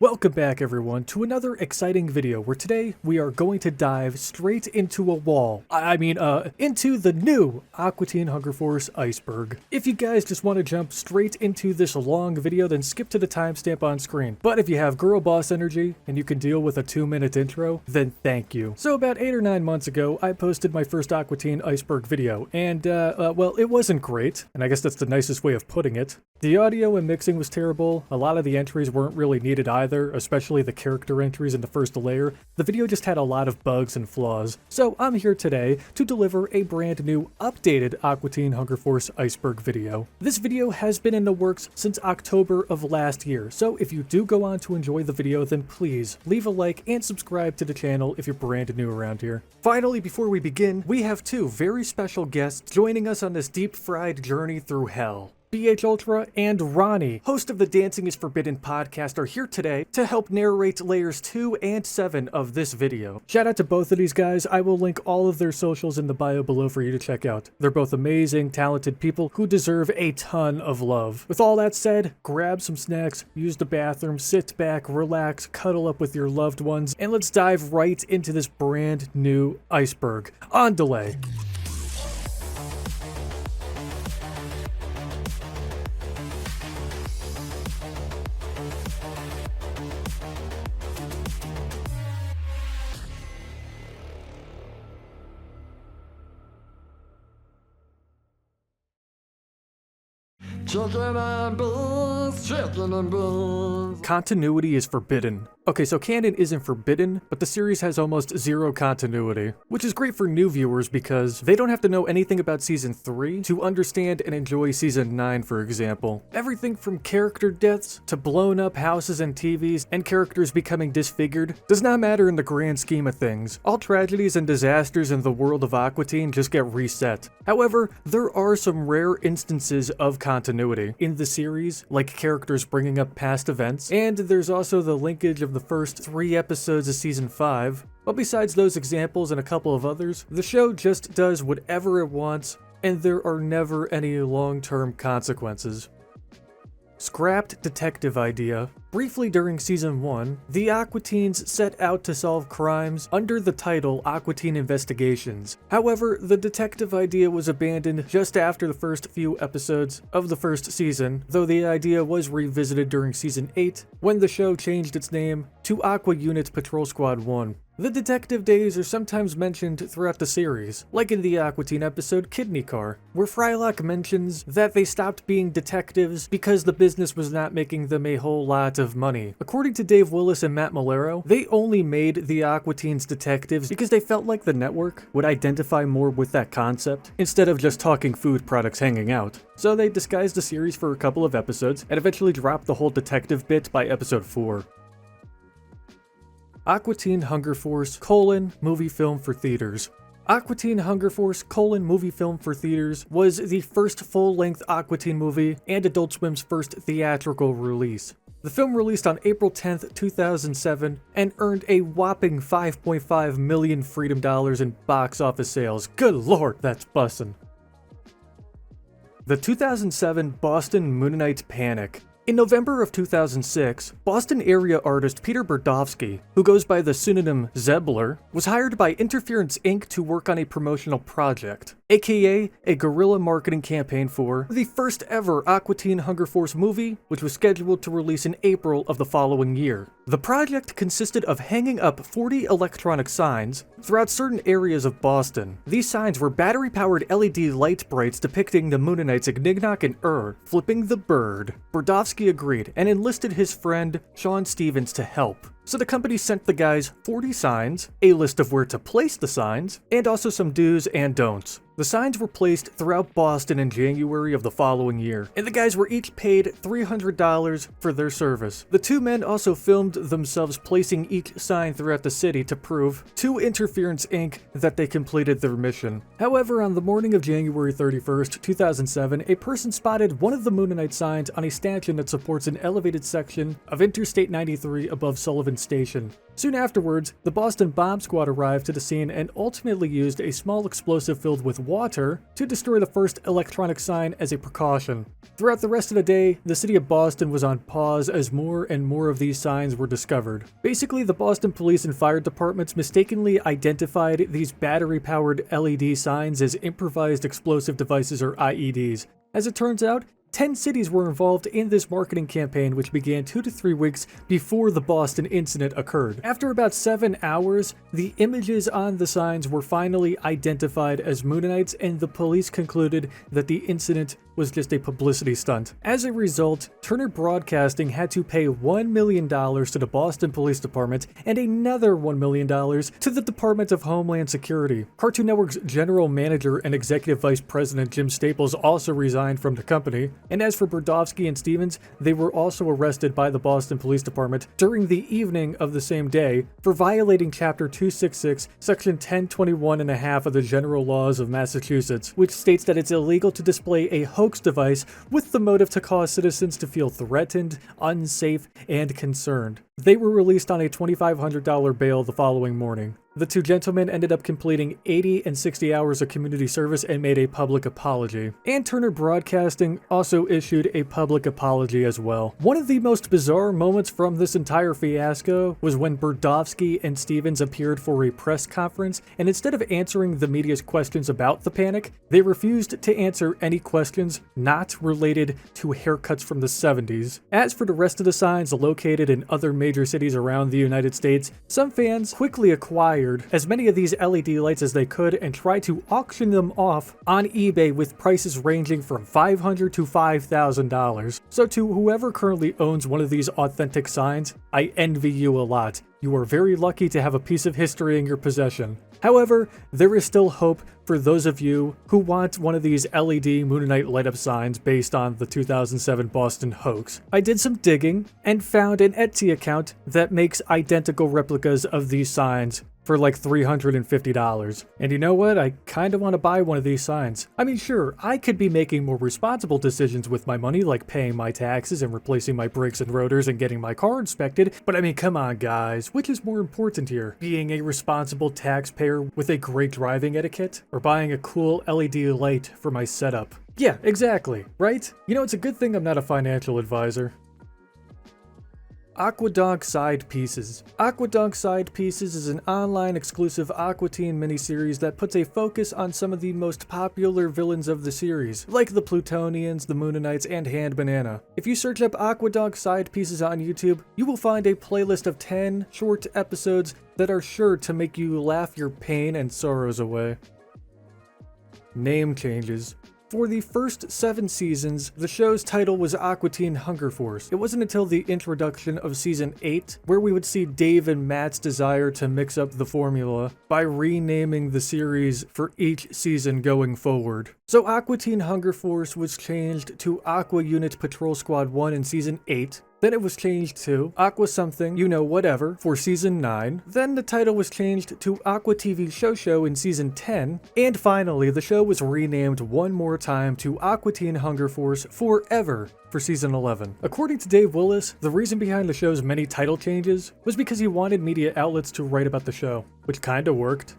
Welcome back everyone to another exciting video where today we are going to dive straight into a wall. Into the new Aqua Teen Hunger Force Iceberg. If you guys just want to jump straight into this long video, then skip to the timestamp on screen. But if you have girl boss energy and you can deal with a 2-minute intro, then thank you. So about 8 or 9 months ago, I posted my first Aqua Teen Iceberg video, and well, it wasn't great, and I guess that's the nicest way of putting it. The audio and mixing was terrible, a lot of the entries weren't really needed either, especially the character entries in the first layer. The video just had a lot of bugs and flaws. So I'm here today to deliver a brand new, updated Aqua Teen Hunger Force Iceberg video. This video has been in the works since October of last year, so if you do go on to enjoy the video, then please leave a like and subscribe to the channel if you're brand new around here. Finally, before we begin, we have two very special guests joining us on this deep-fried journey through hell. BHultra and Ronnie, host of the Dancing is Forbidden podcast, are here today to help narrate layers 2 and 7 of this video. Shout out to both of these guys. I will link all of their socials in the bio below for you to check out. They're both amazing, talented people who deserve a ton of love. With all that said, grab some snacks, use the bathroom, sit back, relax, cuddle up with your loved ones, and let's dive right into this brand new Iceberg. On delay. Chicken and beans, chicken and beans. Continuity is forbidden. Okay, so canon isn't forbidden, but the series has almost zero continuity, which is great for new viewers because they don't have to know anything about Season 3 to understand and enjoy Season 9, for example. Everything from character deaths to blown up houses and TVs and characters becoming disfigured does not matter in the grand scheme of things. All tragedies and disasters in the world of Aqua Teen just get reset. However, there are some rare instances of continuity in the series, like characters bringing up past events, and there's also the linkage of the first 3 episodes of Season 5. But besides those examples and a couple of others, the show just does whatever it wants, and there are never any long-term consequences. Scrapped detective idea. Briefly during Season 1, the Aqua Teens set out to solve crimes under the title Aqua Teen Investigations. However, the detective idea was abandoned just after the first few episodes of the first season, though the idea was revisited during Season 8 when the show changed its name to Aqua Unit Patrol Squad 1. The detective days are sometimes mentioned throughout the series, like in the Aqua Teen episode Kidney Car, where Frylock mentions that they stopped being detectives because the business was not making them a whole lot of money. According to Dave Willis and Matt Malero, they only made the Aqua Teens detectives because they felt like the network would identify more with that concept, instead of just talking food products hanging out. So they disguised the series for a couple of episodes, and eventually dropped the whole detective bit by episode 4. Aqua Teen Hunger Force: movie film for theaters. Aqua Teen Hunger Force: movie film for theaters was the first full-length Aqua Teen movie and Adult Swim's first theatrical release. The film released on April 10th, 2007 and earned a whopping $5.5 million freedom dollars in box office sales. Good lord, that's bussin'. The 2007 Boston Moonlight Panic. In November of 2006, Boston area artist Peter Berdovsky, who goes by the pseudonym Zebler, was hired by Interference Inc. to work on a promotional project, aka a guerrilla marketing campaign for the first ever Aqua Teen Hunger Force movie, which was scheduled to release in April of the following year. The project consisted of hanging up 40 electronic signs throughout certain areas of Boston. These signs were battery-powered LED light brights depicting the Moonanites Ignignok and flipping the bird. Berdovsky agreed and enlisted his friend Sean Stevens to help. So the company sent the guys 40 signs, a list of where to place the signs, and also some do's and don'ts. The signs were placed throughout Boston in January of the following year, and the guys were each paid $300 for their service. The two men also filmed themselves placing each sign throughout the city to prove to Interference Inc. that they completed their mission. However, on the morning of January 31st, 2007, a person spotted one of the Moonanite signs on a stanchion that supports an elevated section of Interstate 93 above Sullivan Boston station. Soon afterwards, the Boston Bomb Squad arrived to the scene and ultimately used a small explosive filled with water to destroy the first electronic sign as a precaution. Throughout the rest of the day, the city of Boston was on pause as more and more of these signs were discovered. Basically, the Boston police and fire departments mistakenly identified these battery-powered LED signs as improvised explosive devices or IEDs. As it turns out, 10 cities were involved in this marketing campaign, which began 2 to 3 weeks before the Boston incident occurred. After about 7 hours, the images on the signs were finally identified as Moonanites, and the police concluded that the incident was just a publicity stunt. As a result, Turner Broadcasting had to pay $1 million to the Boston Police Department and another $1 million to the Department of Homeland Security. Cartoon Network's general manager and executive vice president Jim Staples also resigned from the company. And as for Berdovsky and Stevens, they were also arrested by the Boston Police Department during the evening of the same day for violating Chapter 266, Section 1021.5 of the General Laws of Massachusetts, which states that it's illegal to display a hoax device with the motive to cause citizens to feel threatened, unsafe, and concerned. They were released on a $2,500 bail the following morning. The two gentlemen ended up completing 80 and 60 hours of community service and made a public apology. And Turner Broadcasting also issued a public apology as well. One of the most bizarre moments from this entire fiasco was when Berdovsky and Stevens appeared for a press conference, and instead of answering the media's questions about the panic, they refused to answer any questions not related to haircuts from the 70s. As for the rest of the signs located in other major cities around the United States, some fans quickly acquired as many of these LED lights as they could and tried to auction them off on eBay with prices ranging from $500 to $5,000. So to whoever currently owns one of these authentic signs, I envy you a lot. You are very lucky to have a piece of history in your possession. However, there is still hope for those of you who want one of these LED Moonanite light-up signs based on the 2007 Boston hoax. I did some digging and found an Etsy account that makes identical replicas of these signs for like $350. And you know what? I kinda want to buy one of these signs. I mean, sure, I could be making more responsible decisions with my money, like paying my taxes and replacing my brakes and rotors and getting my car inspected, but I mean, come on guys, which is more important here? Being a responsible taxpayer with a great driving etiquette, or buying a cool LED light for my setup? Yeah, exactly, right? You know, it's a good thing I'm not a financial advisor. Aquadonk Side Pieces. Aquadonk Side Pieces is an online exclusive Aqua Teen miniseries that puts a focus on some of the most popular villains of the series, like the Plutonians, the Moonanites, and Hand Banana. If you search up Aquadonk Side Pieces on YouTube, you will find a playlist of 10 short episodes that are sure to make you laugh your pain and sorrows away. Name changes. For the first 7 seasons, the show's title was Aqua Teen Hunger Force. It wasn't until the introduction of Season 8 where we would see Dave and Matt's desire to mix up the formula by renaming the series for each season going forward. So Aqua Teen Hunger Force was changed to Aqua Unit Patrol Squad 1 in Season 8. Then it was changed to Aqua Something, You Know Whatever for Season 9. Then the title was changed to Aqua TV Show in Season 10. And finally, the show was renamed one more time to Aqua Teen Hunger Force Forever for Season 11. According to Dave Willis, the reason behind the show's many title changes was because he wanted media outlets to write about the show, which kinda worked.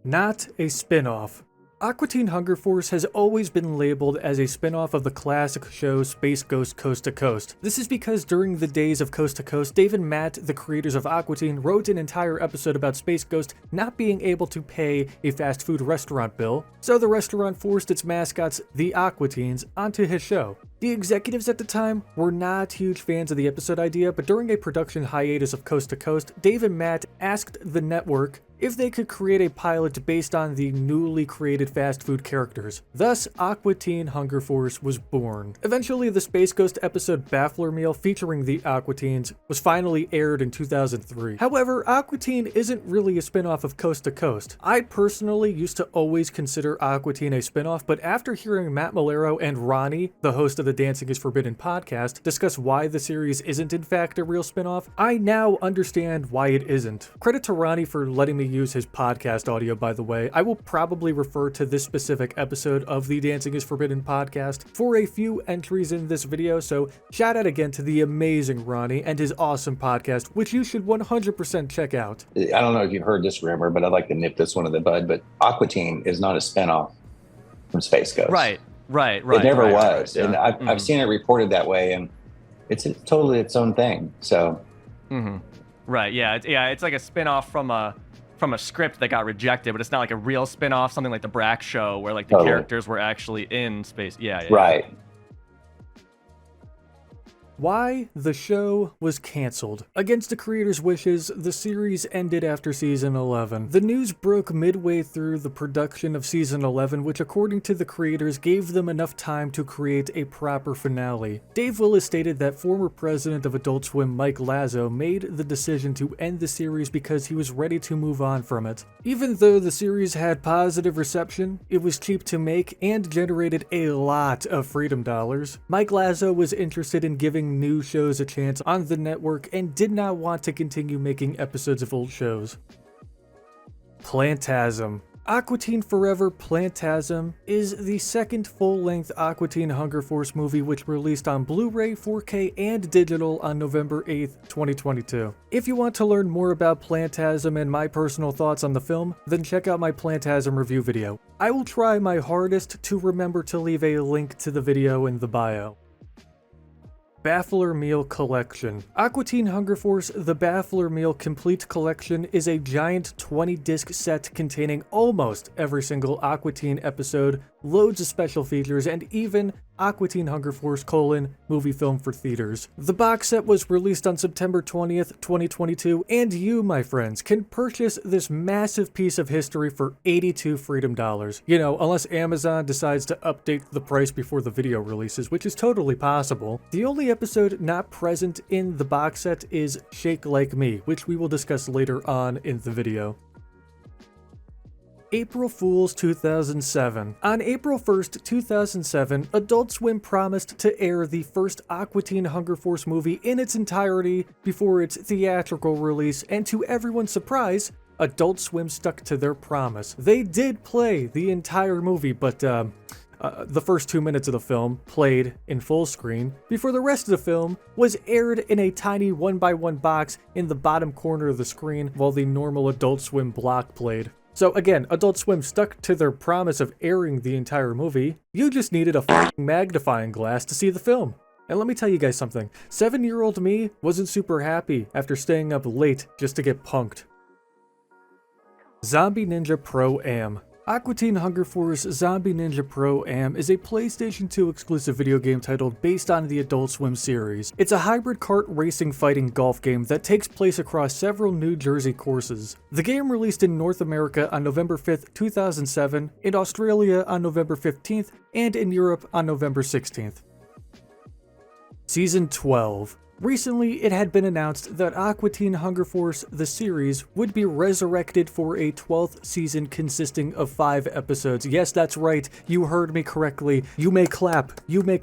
Not a spin-off. Aqua Teen Hunger Force has always been labeled as a spin-off of the classic show Space Ghost Coast to Coast. This is because during the days of Coast to Coast, Dave and Matt, the creators of Aqua Teen, wrote an entire episode about Space Ghost not being able to pay a fast food restaurant bill, so the restaurant forced its mascots, the Aqua Teens, onto his show. The executives at the time were not huge fans of the episode idea, but during a production hiatus of Coast to Coast, Dave and Matt asked the network if they could create a pilot based on the newly created fast food characters. Thus, Aqua Teen Hunger Force was born. Eventually, the Space Ghost episode Baffler Meal featuring the Aqua Teens was finally aired in 2003. However, Aqua Teen isn't really a spin-off of Coast to Coast. I personally used to always consider Aqua Teen a spin-off, but after hearing Matt Malero and Ronnie, the host of the Dancing is Forbidden podcast, discuss why the series isn't in fact a real spin-off, I now understand why it isn't. Credit to Ronnie for letting me use his podcast audio, by the way. I will probably refer to this specific episode of the Dancing is Forbidden podcast for a few entries in this video, so shout out again to the amazing Ronnie and his awesome podcast, which you should 100% check out. I don't know if you've heard this rumor, but I'd like to nip this one in the bud, but Aqua Teen is not a spinoff from Space Ghost. Right. It never was. Yeah. And I've seen it reported that way, and it's totally its own thing. So, Right. Yeah. It's like a spin-off from a script that got rejected, but it's not like a real spin-off, something like the Brack Show, where like the characters were actually in space. Yeah. Right. Why the show was canceled. Against the creators' wishes, the series ended after season 11. The news broke midway through the production of season 11, which according to the creators gave them enough time to create a proper finale. Dave Willis stated that former president of Adult Swim Mike Lazo made the decision to end the series because he was ready to move on from it. Even though the series had positive reception, it was cheap to make and generated a lot of freedom dollars. Mike Lazo was interested in giving new shows a chance on the network and did not want to continue making episodes of old shows. Plantasm. Aqua Teen Forever Plantasm is the second full-length Aqua Teen Hunger Force movie, which released on Blu-ray, 4K, and digital on November 8th, 2022. If you want to learn more about Plantasm and my personal thoughts on the film, then check out my Plantasm review video. I will try my hardest to remember to leave a link to the video in the bio. Baffler Meal Collection. Aqua Teen Hunger Force The Baffler Meal Complete Collection is a giant 20-disc set containing almost every single Aqua Teen episode, loads of special features, and even Aqua Teen Hunger Force: movie film for theaters. The box set was released on September 20th, 2022, and you, my friends, can purchase this massive piece of history for 82 freedom dollars. You know, unless Amazon decides to update the price before the video releases, which is totally possible. The only episode not present in the box set is Shake Like Me, which we will discuss later on in the video. April Fool's 2007. On April 1st, 2007, Adult Swim promised to air the first Aqua Teen Hunger Force movie in its entirety before its theatrical release, and to everyone's surprise, Adult Swim stuck to their promise. They did play the entire movie, but the first 2 minutes of the film played in full screen, before the rest of the film was aired in a tiny 1x1 box in the bottom corner of the screen while the normal Adult Swim block played. So again, Adult Swim stuck to their promise of airing the entire movie. You just needed a f***ing magnifying glass to see the film. And let me tell you guys something. 7-year-old me wasn't super happy after staying up late just to get punked. Zombie Ninja Pro-Am. Aqua Teen Hunger Force Zombie Ninja Pro-Am is a PlayStation 2 exclusive video game title based on the Adult Swim series. It's a hybrid kart racing fighting golf game that takes place across several New Jersey courses. The game released in North America on November 5th, 2007, in Australia on November 15th, and in Europe on November 16th. Season 12. Recently, it had been announced that Aqua Teen Hunger Force, the series, would be resurrected for a 12th season consisting of 5 episodes. Yes, that's right, you heard me correctly. You may clap, you may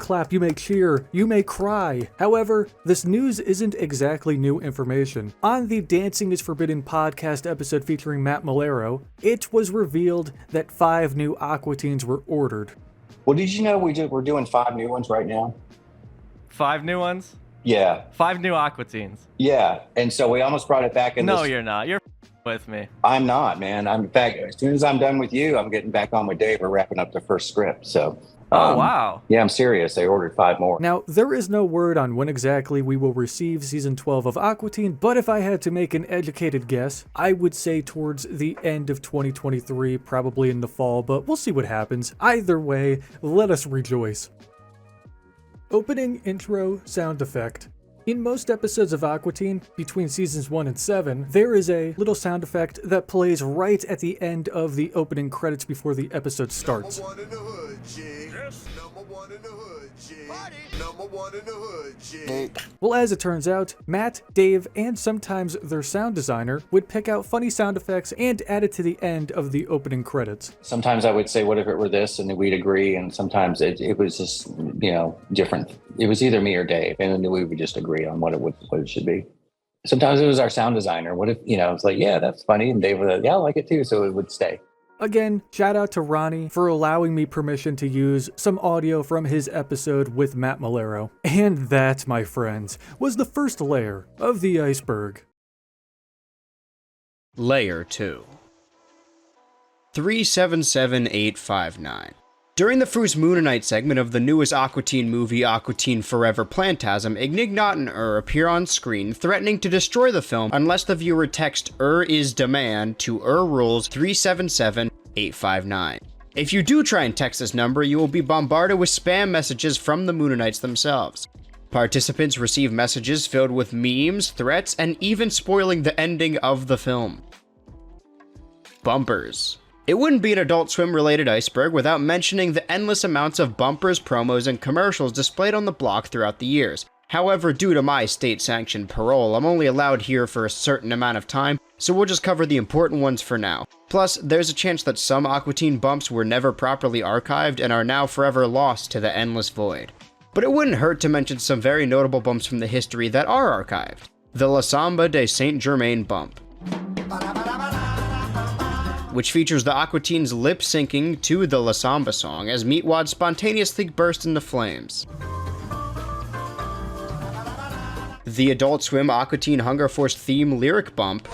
cheer, you may cry. However, this news isn't exactly new information. On the Dancing is Forbidden podcast episode featuring Matt Malero, it was revealed that 5 new Aqua Teens were ordered. Well, did you know we're doing 5 new ones right now? 5 new ones? Yeah. 5 new Aqua Teens. Yeah. And so we almost brought it back in. No, you're not. You're with me. I'm not, man. In fact, as soon as I'm done with you, I'm getting back on with Dave. We're wrapping up the first script. So. Oh, wow. Yeah, I'm serious. They ordered 5 more. Now, there is no word on when exactly we will receive Season 12 of Aqua Teen, but if I had to make an educated guess, I would say towards the end of 2023, probably in the fall, but we'll see what happens. Either way, let us rejoice. Opening intro sound effect. In most episodes of Aqua Teen, between seasons 1 and 7, there is a little sound effect that plays right at the end of the opening credits before the episode starts. Number 1 in the hood, G. Yes. Number 1 in the hood, G. Party. Number 1 in the hood, G. Well, as it turns out, Matt, Dave, and sometimes their sound designer would pick out funny sound effects and add it to the end of the opening credits. Sometimes I would say, what if it were this? And then we'd agree. And sometimes it was just, different. It was either me or Dave. And then we would just agree on what it should be. Sometimes it was our sound designer. What if, it's like, yeah, that's funny. And Dave was like, yeah, I like it too. So it would stay. Again, shout out to Ronnie for allowing me permission to use some audio from his episode with Matt Malero. And that, my friends, was the first layer of the iceberg. Layer 2. 377859. During the first Moonanite segment of the newest Aqua Teen movie, Aqua Teen Forever Plantasm, Ignignaut and appear on screen, threatening to destroy the film unless the viewer text is demand to rules 377859. If you do try and text this number, you will be bombarded with spam messages from the Moonanites themselves. Participants receive messages filled with memes, threats, and even spoiling the ending of the film. Bumpers. It wouldn't be an Adult Swim related iceberg without mentioning the endless amounts of bumpers, promos, and commercials displayed on the block throughout the years. However, due to my state-sanctioned parole, I'm only allowed here for a certain amount of time, so we'll just cover the important ones for now. Plus, there's a chance that some Aqua Teen bumps were never properly archived and are now forever lost to the endless void. But it wouldn't hurt to mention some very notable bumps from the history that are archived. The La Samba de Saint Germain bump, which features the Aqua Teens lip-syncing to the La Samba song as Meatwad spontaneously burst into flames. The Adult Swim Aqua Teen Hunger Force theme lyric bump,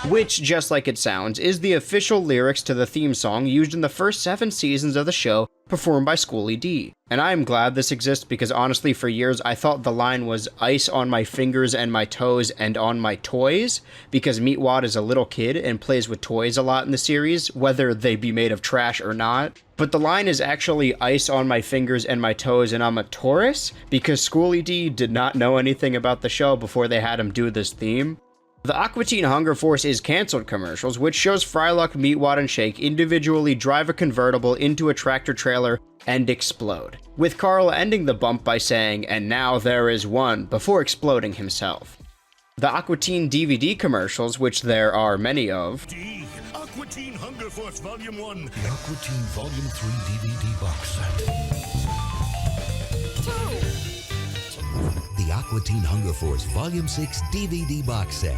which, just like it sounds, is the official lyrics to the theme song used in the first 7 seasons of the show, performed by Schoolie D. And I am glad this exists because honestly for years I thought the line was ice on my fingers and my toes and on my toys, because Meatwad is a little kid and plays with toys a lot in the series, whether they be made of trash or not. But the line is actually ice on my fingers and my toes and I'm a Taurus, because Schoolie D did not know anything about the show before they had him do this theme. The Aqua Teen Hunger Force is Cancelled commercials, which shows Frylock, Meatwad, and Shake individually drive a convertible into a tractor trailer and explode, with Carl ending the bump by saying, "And now there is one," before exploding himself. The Aqua Teen DVD commercials, which there are many of, D. Aqua Teen Hunger Force Volume 1. The Aqua Teen Volume 3 DVD box set. The Aqua Teen Hunger Force Volume 6 DVD box set.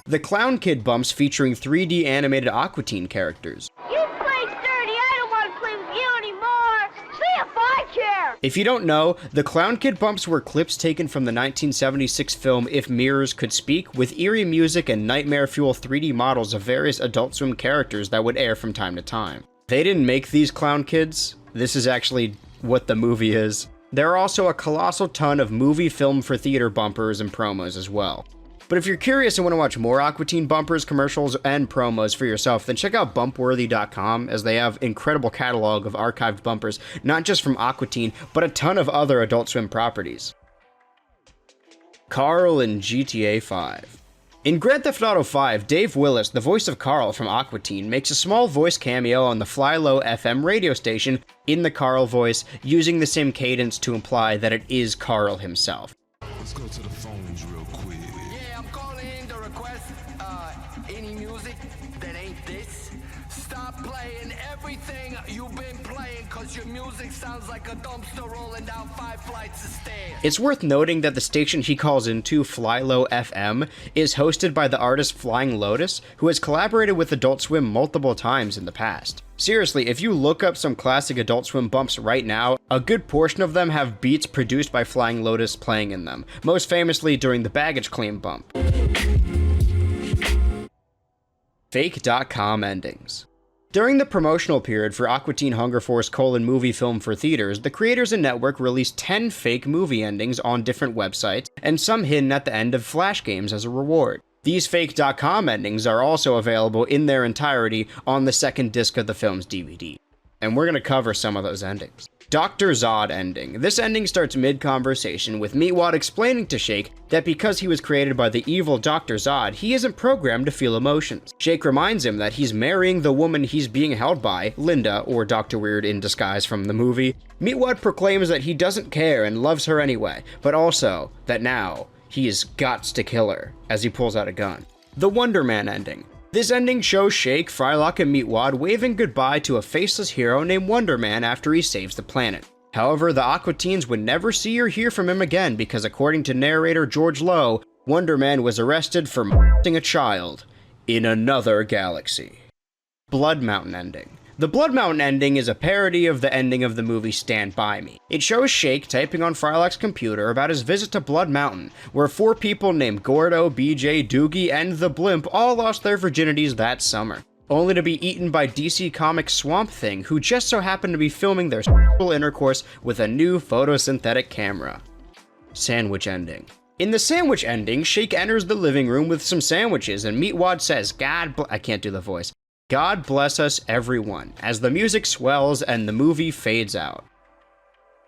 the Clown Kid bumps featuring 3D animated Aqua Teen characters. You play dirty, I don't want to play with you anymore! See if I care! If you don't know, the Clown Kid bumps were clips taken from the 1976 film If Mirrors Could Speak, with eerie music and nightmare fuel 3D models of various Adult Swim characters that would air from time to time. They didn't make these Clown Kids. This is actually what the movie is. There are also a colossal ton of movie, film for theater bumpers and promos as well. But if you're curious and want to watch more Aqua Teen bumpers, commercials, and promos for yourself, then check out bumpworthy.com, as they have incredible catalog of archived bumpers, not just from Aqua Teen, but a ton of other Adult Swim properties. Carl in GTA 5. In Grand Theft Auto 5, Dave Willis, the voice of Carl from Aqua Teen, makes a small voice cameo on the Fly Low FM radio station in the Carl voice, using the same cadence to imply that it is Carl himself. Let's go to the phones real quick. Yeah, I'm calling in to request, any music that ain't this. Stop playing everything you've been playing, cause your music sounds like a dumpster rolling down 5 flights of stairs. It's worth noting that the station he calls into, Fly Low FM, is hosted by the artist Flying Lotus, who has collaborated with Adult Swim multiple times in the past. Seriously, if you look up some classic Adult Swim bumps right now, a good portion of them have beats produced by Flying Lotus playing in them, most famously during the baggage claim bump. Fake.com endings. During the promotional period for Aqua Teen Hunger Force : movie film for theaters, the creators and network released 10 fake movie endings on different websites, and some hidden at the end of Flash games as a reward. These Fake.com endings are also available in their entirety on the second disc of the film's DVD. And we're going to cover some of those endings. Dr. Zod ending. This ending starts mid-conversation with Meatwad explaining to Shake that because he was created by the evil Dr. Zod, he isn't programmed to feel emotions. Shake reminds him that he's marrying the woman he's being held by, Linda, or Dr. Weird in disguise from the movie. Meatwad proclaims that he doesn't care and loves her anyway, but also that now he's gots to kill her, as he pulls out a gun. The Wonder Man ending. This ending shows Shake, Frylock, and Meatwad waving goodbye to a faceless hero named Wonder Man after he saves the planet. However, the Aqua teens would never see or hear from him again because according to narrator George Lowe, Wonder Man was arrested for molesting a child in another galaxy. Blood Mountain ending. The Blood Mountain ending is a parody of the ending of the movie Stand By Me. It shows Shake typing on Frylock's computer about his visit to Blood Mountain, where 4 people named Gordo, BJ, Doogie, and the Blimp all lost their virginities that summer, only to be eaten by DC Comics Swamp Thing, who just so happened to be filming their sexual intercourse with a new photosynthetic camera. Sandwich ending. In the sandwich ending, Shake enters the living room with some sandwiches, and Meatwad says, I can't do the voice. God bless us, everyone, as the music swells and the movie fades out.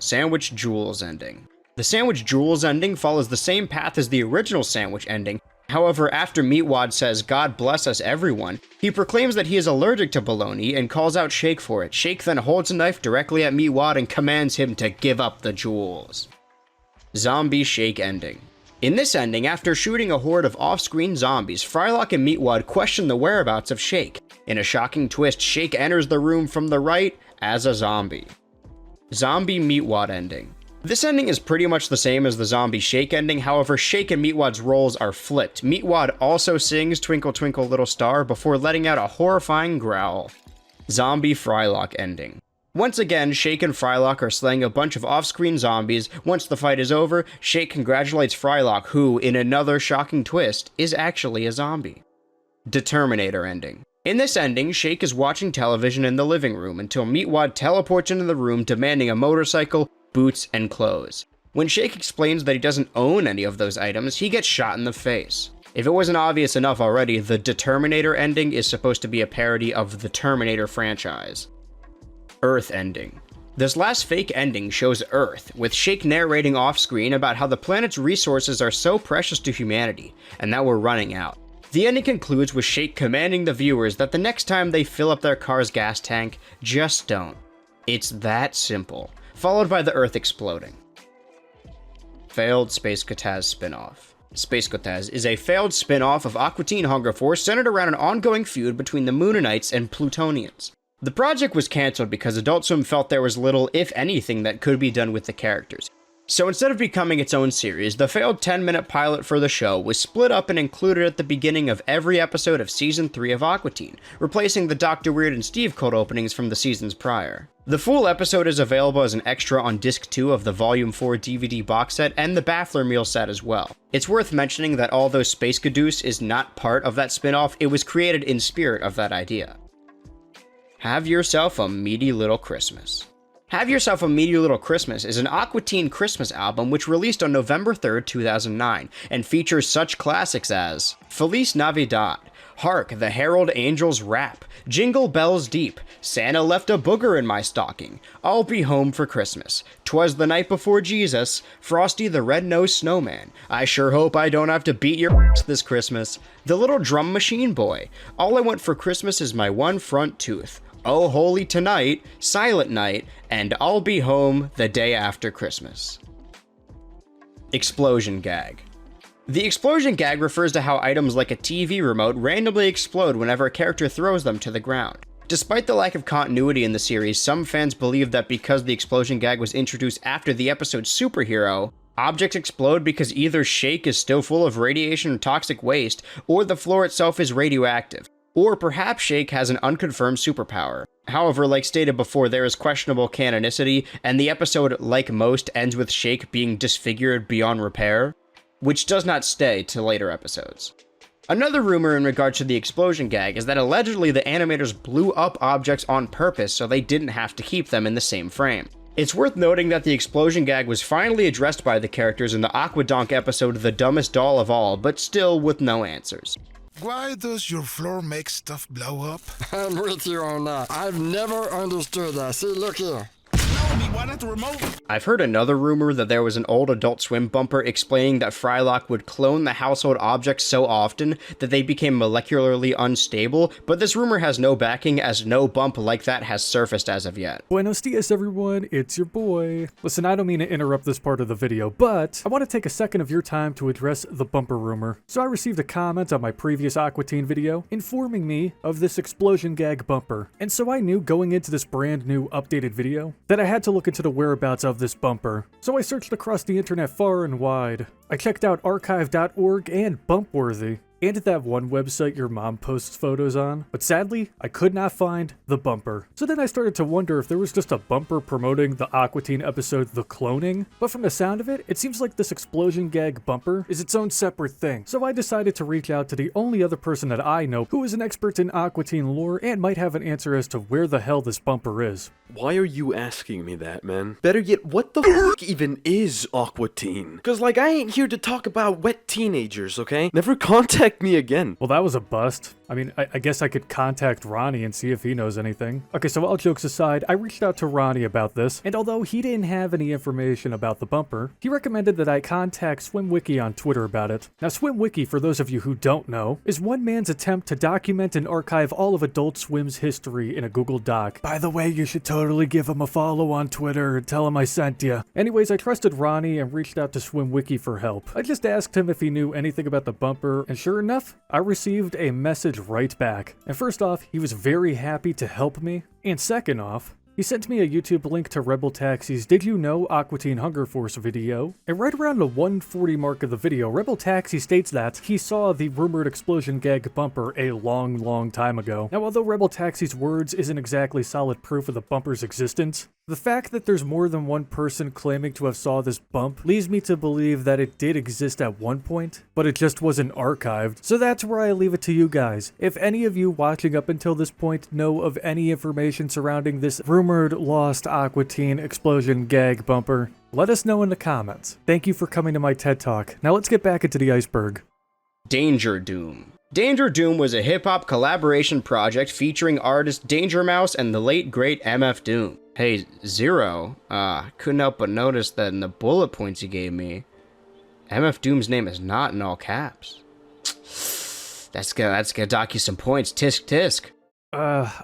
Sandwich Jewels ending. The Sandwich Jewels ending follows the same path as the original Sandwich ending. However, after Meatwad says, God bless us, everyone, he proclaims that he is allergic to bologna and calls out Shake for it. Shake then holds a knife directly at Meatwad and commands him to give up the jewels. Zombie Shake ending. In this ending, after shooting a horde of off-screen zombies, Frylock and Meatwad question the whereabouts of Shake. In a shocking twist, Shake enters the room from the right as a zombie. Zombie Meatwad ending. This ending is pretty much the same as the Zombie Shake ending, however, Shake and Meatwad's roles are flipped. Meatwad also sings Twinkle Twinkle Little Star before letting out a horrifying growl. Zombie Frylock ending. Once again, Shake and Frylock are slaying a bunch of off-screen zombies. Once the fight is over, Shake congratulates Frylock, who, in another shocking twist, is actually a zombie. Determinator ending. In this ending, Shake is watching television in the living room until Meatwad teleports into the room demanding a motorcycle, boots, and clothes. When Shake explains that he doesn't own any of those items, he gets shot in the face. If it wasn't obvious enough already, the Determinator ending is supposed to be a parody of the Terminator franchise. Earth ending. This last fake ending shows Earth, with Shake narrating off-screen about how the planet's resources are so precious to humanity, and that we're running out. The ending concludes with Shake commanding the viewers that the next time they fill up their car's gas tank, just don't. It's that simple. Followed by the Earth exploding. Failed Space Kotaz spin-off. Space Kotaz is a failed spin-off of Aqua Teen Hunger Force centered around an ongoing feud between the Moonanites and Plutonians. The project was cancelled because Adult Swim felt there was little, if anything, that could be done with the characters. So instead of becoming its own series, the failed 10-minute pilot for the show was split up and included at the beginning of every episode of Season 3 of Aqua Teen, replacing the Dr. Weird and Steve cold openings from the seasons prior. The full episode is available as an extra on Disc 2 of the Volume 4 DVD box set and the Baffler meal set as well. It's worth mentioning that although Space Caduce is not part of that spin-off, it was created in spirit of that idea. Have Yourself a Meaty Little Christmas. Have Yourself a Meaty Little Christmas is an Aqua Teen Christmas album which released on November 3rd, 2009, and features such classics as Feliz Navidad, Hark, the Herald Angels Rap, Jingle Bells Deep, Santa Left a Booger in My Stocking, I'll Be Home for Christmas, 'Twas the Night Before Jesus, Frosty the Red-Nosed Snowman, I Sure Hope I Don't Have to Beat Your ass This Christmas, The Little Drum Machine Boy, All I Want for Christmas Is My One Front Tooth, Oh Holy Tonight, Silent Night, and I'll Be Home the Day After Christmas. Explosion Gag. The explosion gag refers to how items like a TV remote randomly explode whenever a character throws them to the ground. Despite the lack of continuity in the series, some fans believe that because the explosion gag was introduced after the episode Superhero, objects explode because either Shake is still full of radiation or toxic waste, or the floor itself is radioactive. Or perhaps Shake has an unconfirmed superpower. However, like stated before, there is questionable canonicity, and the episode, like most, ends with Shake being disfigured beyond repair, which does not stay to later episodes. Another rumor in regards to the explosion gag is that allegedly the animators blew up objects on purpose so they didn't have to keep them in the same frame. It's worth noting that the explosion gag was finally addressed by the characters in the Aquadonk episode The Dumbest Doll of All, but still with no answers. Why does your floor make stuff blow up? I'm with you on that. I've never understood that. See, look here. Why not the remote? I've heard another rumor that there was an old Adult Swim bumper explaining that Frylock would clone the household objects so often that they became molecularly unstable, but this rumor has no backing as no bump like that has surfaced as of yet. Buenos dias, everyone. It's your boy. Listen, I don't mean to interrupt this part of the video, but I want to take a second of your time to address the bumper rumor. So I received a comment on my previous Aqua Teen video informing me of this explosion gag bumper, and so I knew going into this brand new updated video that I had to look into into the whereabouts of this bumper. So I searched across the internet far and wide. I checked out archive.org and Bumpworthy, and that one website your mom posts photos on, but sadly, I could not find the bumper. So then I started to wonder if there was just a bumper promoting the Aqua Teen episode The Cloning, but from the sound of it, it seems like this explosion gag bumper is its own separate thing. So I decided to reach out to the only other person that I know who is an expert in Aqua Teen lore and might have an answer as to where the hell this bumper is. Why are you asking me that, man? Better yet, what the fuck even is Aqua Teen? Cause like, I ain't here to talk about wet teenagers, okay? Never contact me again. Well, that was a bust. I mean, I guess I could contact Ronnie and see if he knows anything. Okay, so all jokes aside, I reached out to Ronnie about this, and although he didn't have any information about the bumper, he recommended that I contact SwimWiki on Twitter about it. Now, SwimWiki, for those of you who don't know, is one man's attempt to document and archive all of Adult Swim's history in a Google Doc. By the way, you should totally give him a follow on Twitter and tell him I sent ya. Anyways, I trusted Ronnie and reached out to SwimWiki for help. I just asked him if he knew anything about the bumper, and sure enough, I received a message right back. And first off, he was very happy to help me, and second off, he sent me a YouTube link to Rebel Taxi's Did You Know Aqua Teen Hunger Force video, and right around the 140 mark of the video, Rebel Taxi states that he saw the rumored explosion gag bumper a long time ago. Now, although Rebel Taxi's words isn't exactly solid proof of the bumper's existence, the fact that there's more than one person claiming to have saw this bump leads me to believe that it did exist at one point, but it just wasn't archived. So that's where I leave it to you guys. If any of you watching up until this point know of any information surrounding this rumored lost Aqua Teen explosion gag bumper, let us know in the comments. Thank you for coming to my TED Talk. Now let's get back into the iceberg. Danger Doom. Danger Doom was a hip-hop collaboration project featuring artist Danger Mouse and the late great MF Doom. Hey, Zero, couldn't help but notice that in the bullet points you gave me, MF Doom's name is not in all caps. That's gonna dock you some points, tisk tisk.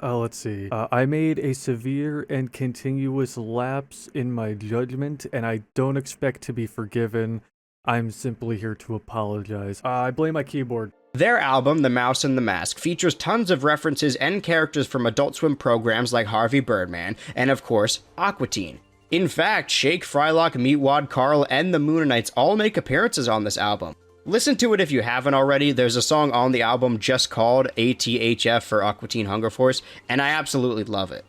Let's see. I made a severe and continuous lapse in my judgment, and I don't expect to be forgiven. I'm simply here to apologize. I blame my keyboard. Their album, The Mouse and the Mask, features tons of references and characters from Adult Swim programs like Harvey Birdman, and of course, Aqua Teen. In fact, Shake, Frylock, Meatwad, Carl, and the Moonanites all make appearances on this album. Listen to it if you haven't already. There's a song on the album just called ATHF for Aqua Teen Hunger Force, and I absolutely love it.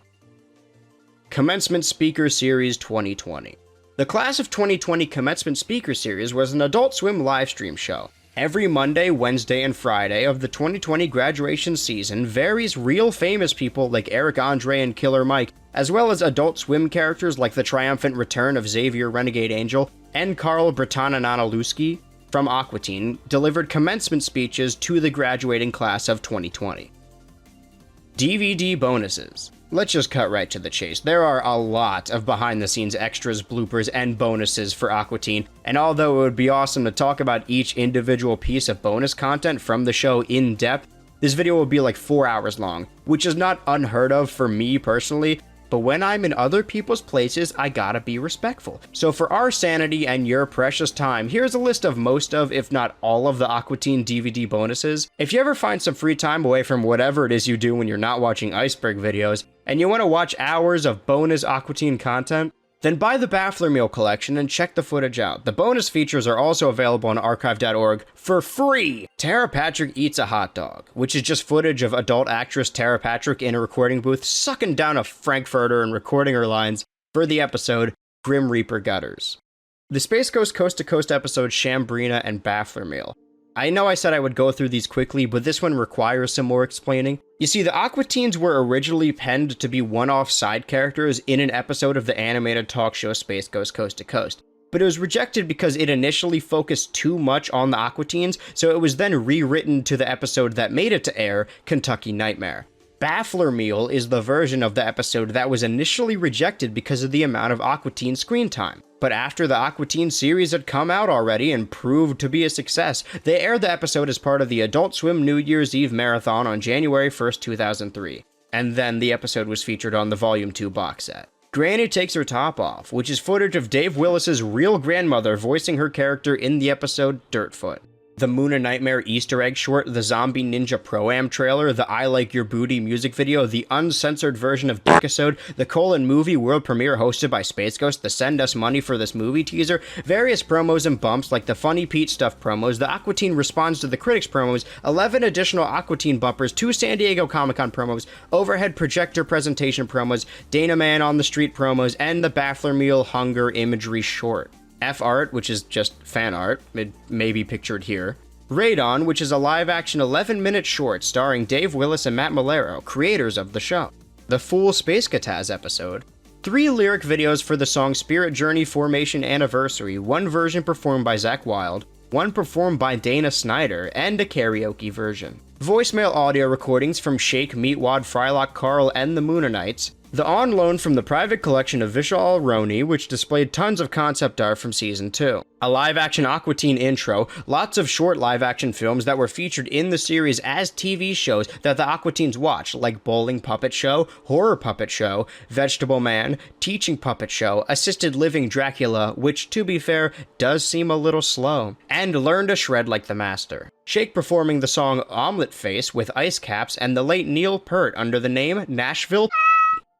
Commencement Speaker Series 2020. The Class of 2020 Commencement Speaker Series was an Adult Swim livestream show. Every Monday, Wednesday, and Friday of the 2020 graduation season, various real famous people like Eric Andre and Killer Mike, as well as Adult Swim characters like the triumphant return of Xavier Renegade Angel and Carl Britanna-Nanalewski from Aqua Teen, delivered commencement speeches to the graduating class of 2020. DVD bonuses. Let's just cut right to the chase. There are a lot of behind-the-scenes extras, bloopers, and bonuses for Aqua Teen, and although it would be awesome to talk about each individual piece of bonus content from the show in depth, this video will be like 4 hours long, which is not unheard of for me personally, but when I'm in other people's places, I gotta be respectful. So for our sanity and your precious time, here's a list of most of, if not all of the Aqua Teen DVD bonuses. If you ever find some free time away from whatever it is you do when you're not watching Iceberg videos, and you want to watch hours of bonus Aqua Teen content, then buy the Baffler Meal collection and check the footage out. The bonus features are also available on archive.org for free. Tara Patrick Eats a Hot Dog, which is just footage of adult actress Tara Patrick in a recording booth sucking down a Frankfurter and recording her lines for the episode Grim Reaper Gutters. The Space Ghost Coast to Coast episode Shambrina and Baffler Meal. I know I said I would go through these quickly, but this one requires some more explaining. You see, the Aqua Teens were originally penned to be one-off side characters in an episode of the animated talk show Space Ghost Coast to Coast, but it was rejected because it initially focused too much on the Aqua Teens, so it was then rewritten to the episode that made it to air, Kentucky Nightmare. Baffler Meal is the version of the episode that was initially rejected because of the amount of Aqua Teen screen time. But after the Aqua Teen series had come out already and proved to be a success, they aired the episode as part of the Adult Swim New Year's Eve marathon on January 1st, 2003. And then the episode was featured on the Volume 2 box set. Granny Takes Her Top Off, which is footage of Dave Willis's real grandmother voicing her character in the episode Dirtfoot. the Moon and Nightmare Easter egg short, the Zombie Ninja Pro-Am trailer, the I Like Your Booty music video, the uncensored version of Dethkast, the Colon movie world premiere hosted by Space Ghost, the Send Us Money for This Movie teaser, various promos and bumps like the Funny Pete Stuff promos, the Aqua Teen responds to the critics promos, 11 additional Aqua Teen bumpers, 2 San Diego Comic-Con promos, overhead projector presentation promos, Dana Man on the Street promos, and the Baffler Meal Hunger imagery short. F art, which is just fan art, it may be pictured here. Radon, which is a live-action 11-minute short starring Dave Willis and Matt Malero, creators of the show. The full Space Kataz episode. 3 lyric videos for the song Spirit Journey Formation Anniversary, 1 version performed by Zach Wilde, 1 performed by Dana Snyder, and a karaoke version. Voicemail audio recordings from Shake, Meatwad, Frylock, Carl, and the Moonanites. The on loan from the private collection of Vishal Roni, which displayed tons of concept art from Season 2. A live-action Aqua Teen intro, lots of short live-action films that were featured in the series as TV shows that the Aqua Teens watch, like Bowling Puppet Show, Horror Puppet Show, Vegetable Man, Teaching Puppet Show, Assisted Living Dracula, which, to be fair, does seem a little slow, and Learn to Shred Like the Master. Shake performing the song Omelet Face with Ice Caps and the late Neil Peart under the name Nashville.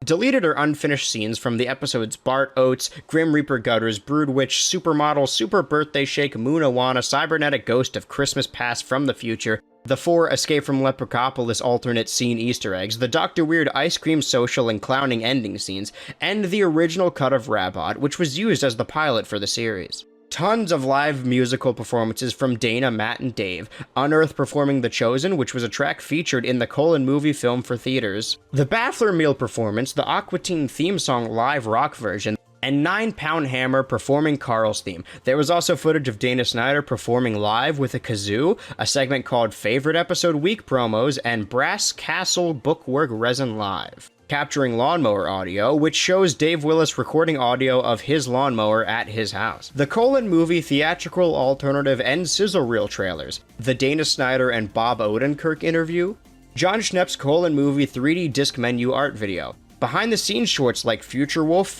Deleted or unfinished scenes from the episodes Bart Oates, Grim Reaper Gutters, Brood Witch, Supermodel, Super Birthday Shake, Moonawana, Cybernetic Ghost of Christmas Past from the Future, the 4 Escape from Leprechapolis alternate scene Easter eggs, the Dr. Weird ice cream social and clowning ending scenes, and the original cut of Rabot, which was used as the pilot for the series. Tons of live musical performances from Dana, Matt, and Dave. Unearth performing The Chosen, which was a track featured in the Colon movie film for theaters. The Baffler Meal performance, the Aqua Teen theme song live rock version, and 9 Pound Hammer performing Carl's theme. There was also footage of Dana Snyder performing live with a kazoo, a segment called Favorite Episode Week Promos, and Brass Castle Bookwork Resin Live. Capturing lawnmower audio, which shows Dave Willis recording audio of his lawnmower at his house. The Colon movie theatrical, alternative, and sizzle reel trailers. The Dana Snyder and Bob Odenkirk interview. John Schnepp's Colon movie 3D disc menu art video. Behind the scenes shorts like Future Wolf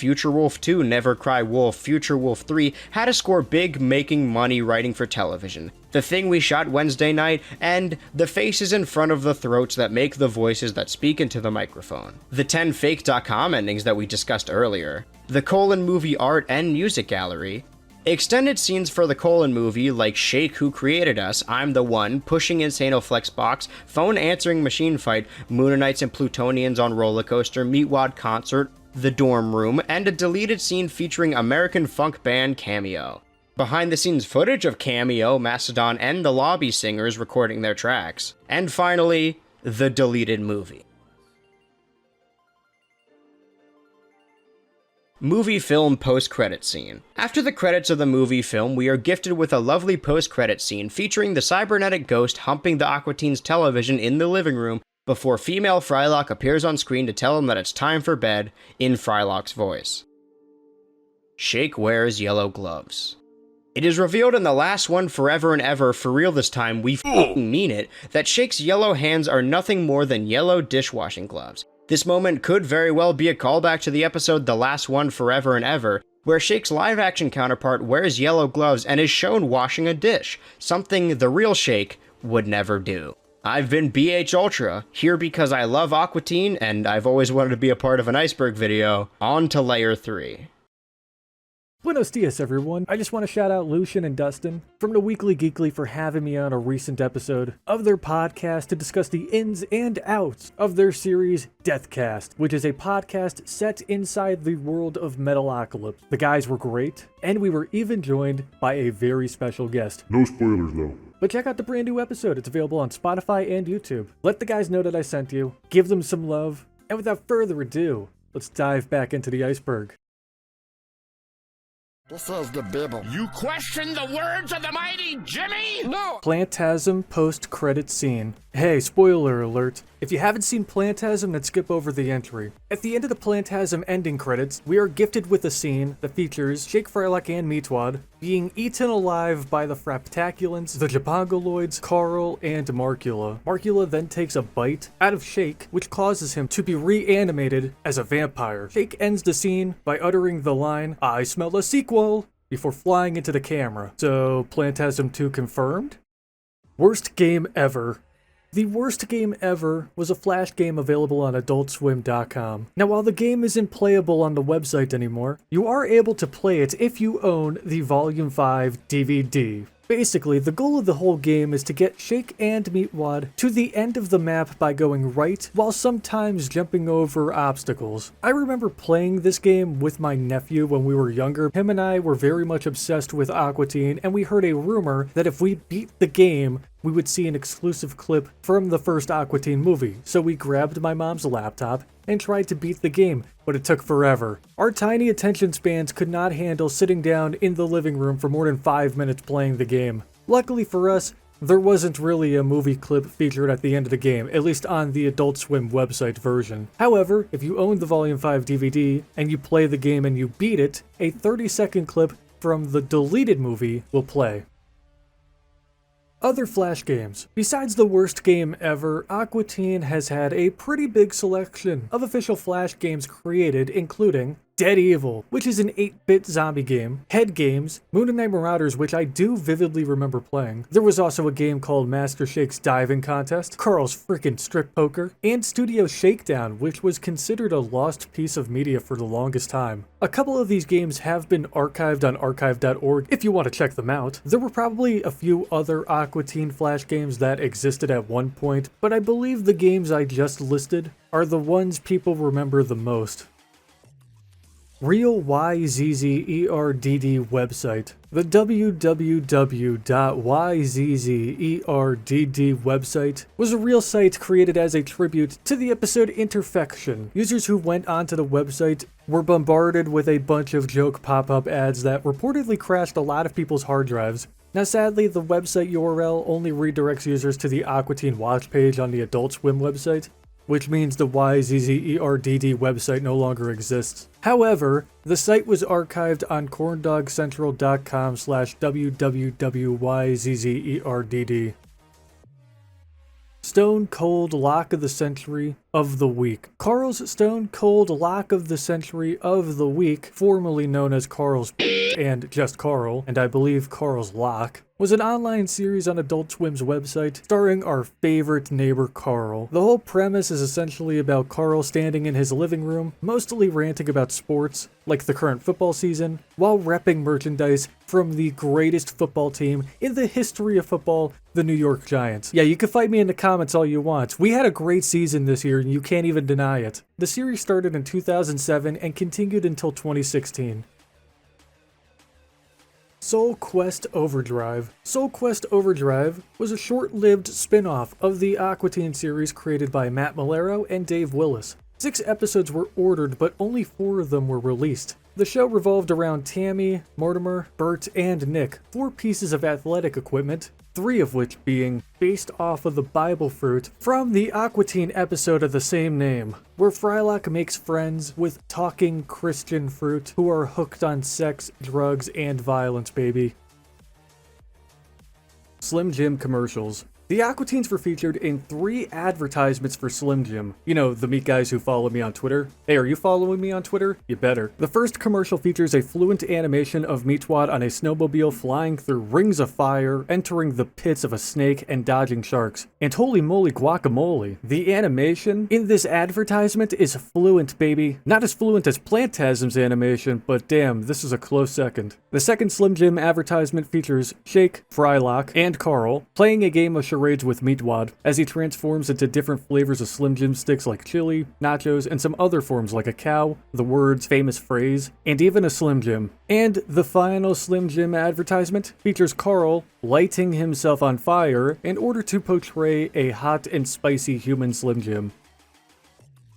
2, Never Cry Wolf, Future Wolf 3, How to Score Big Making Money Writing for Television, The Thing We Shot Wednesday Night, and The Faces in Front of the Throats That Make the Voices That Speak into the Microphone, the 10 Fake.com endings that we discussed earlier, the Colon movie art and music gallery, extended scenes for the Colon movie like Shake Who Created Us, I'm the One, Pushing Insano Flex Box, Phone Answering Machine Fight, Moonanites and Plutonians on Roller Coaster, Meatwad Concert, The Dorm Room, and a deleted scene featuring American funk band Cameo. Behind the scenes footage of Cameo, Mastodon, and the Lobby Singers recording their tracks. And finally, the deleted movie. Movie film post-credit scene. After the credits of the movie film, we are gifted with a lovely post-credit scene featuring the cybernetic ghost humping the Aqua Teen's television in the living room before female Frylock appears on screen to tell him that it's time for bed in Frylock's voice. Shake wears yellow gloves. It is revealed in the last one forever and ever, for real this time, we f***ing mean it, that Shake's yellow hands are nothing more than yellow dishwashing gloves. This moment could very well be a callback to the episode The Last One Forever and Ever, where Shake's live-action counterpart wears yellow gloves and is shown washing a dish, something the real Shake would never do. I've been BHultra, here because I love Aqua Teen and I've always wanted to be a part of an Iceberg video. On to Layer 3. Buenos dias, everyone. I just want to shout out Lucian and Dustin from the Weekly Geekly for having me on a recent episode of their podcast to discuss the ins and outs of their series Dethkast, which is a podcast set inside the world of Metalocalypse. The guys were great, and we were even joined by a very special guest. No spoilers, though. But check out the brand new episode. It's available on Spotify and YouTube. Let the guys know that I sent you, give them some love, and without further ado, let's dive back into the iceberg. This is the Bible. You question the words of the mighty Jimmy? No! Plantasm post-credit scene. Hey, spoiler alert. If you haven't seen Plantasm, then skip over the entry. At the end of the Plantasm ending credits, we are gifted with a scene that features Shake, Frylock, and Meatwad being eaten alive by the Fraptaculants, the Japongoloids, Carl, and Marcula. Marcula then takes a bite out of Shake, which causes him to be reanimated as a vampire. Shake ends the scene by uttering the line, "I smell a sequel," before flying into the camera. So, Plantasm 2 confirmed? Worst game ever. The worst game ever was a Flash game available on AdultSwim.com. Now, while the game isn't playable on the website anymore, you are able to play it if you own the Volume 5 DVD. Basically, the goal of the whole game is to get Shake and Meatwad to the end of the map by going right, while sometimes jumping over obstacles. I remember playing this game with my nephew when we were younger. Him and I were very much obsessed with Aqua Teen, and we heard a rumor that if we beat the game, we would see an exclusive clip from the first Aqua Teen movie. So we grabbed my mom's laptop and tried to beat the game, but it took forever. Our tiny attention spans could not handle sitting down in the living room for more than 5 minutes playing the game. Luckily for us, there wasn't really a movie clip featured at the end of the game, at least on the Adult Swim website version. However, if you own the Volume 5 DVD and you play the game and you beat it, a 30-second clip from the deleted movie will play. Other Flash games. Besides the worst game ever, Aqua Teen has had a pretty big selection of official Flash games created, including Dead Evil, which is an 8-bit zombie game, Head Games, Moon and Night Marauders, which I do vividly remember playing. There was also a game called Master Shake's Diving Contest, Carl's Frickin' Strip Poker, and Studio Shakedown, which was considered a lost piece of media for the longest time. A couple of these games have been archived on archive.org if you want to check them out. There were probably a few other Aqua Teen Flash games that existed at one point, but I believe the games I just listed are the ones people remember the most. Real YZZERDD website. The www.yzzerd website was a real site created as a tribute to the episode Infraction. Users who went onto the website were bombarded with a bunch of joke pop-up ads that reportedly crashed a lot of people's hard drives. Now sadly, the website URL only redirects users to the Aqua Teen watch page on the Adult Swim website, which means the YZZERDD website no longer exists. However, the site was archived on corndogcentral.com/www.yzzerd. Stone Cold Lock of the Century of the Week. Carl's Stone Cold Lock of the Century of the Week, formerly known as Carl's and just Carl, and I believe Carl's Lock, was an online series on Adult Swim's website starring our favorite neighbor Carl. The whole premise is essentially about Carl standing in his living room, mostly ranting about sports, like the current football season, while repping merchandise from the greatest football team in the history of football, the New York Giants. Yeah, you can fight me in the comments all you want. We had a great season this year and you can't even deny it. The series started in 2007 and continued until 2016. Soul Quest Overdrive. Soul Quest Overdrive was a short-lived spin-off of the Aqua Teen series created by Matt Malero and Dave Willis. 6 episodes were ordered, but only 4 of them were released. The show revolved around Tammy, Mortimer, Bert, and Nick, 4 pieces of athletic equipment, 3 of which being based off of the Bible fruit from the Aqua Teen episode of the same name, where Frylock makes friends with talking Christian fruit who are hooked on sex, drugs, and violence, baby. Slim Jim commercials. The Aqua Teens were featured in 3 advertisements for Slim Jim. You know, the meat guys who follow me on Twitter. Hey, are you following me on Twitter? You better. The first commercial features a fluent animation of Meatwad on a snowmobile flying through rings of fire, entering the pits of a snake, and dodging sharks. And holy moly guacamole, the animation in this advertisement is fluent, baby. Not as fluent as Plantasm's animation, but damn, this is a close second. The second Slim Jim advertisement features Shake, Frylock, and Carl playing a game of charades with Meatwad as he transforms into different flavors of Slim Jim sticks like chili, nachos, and some other forms like a cow, the words, famous phrase, and even a Slim Jim. And the final Slim Jim advertisement features Carl lighting himself on fire in order to portray a hot and spicy human Slim Jim.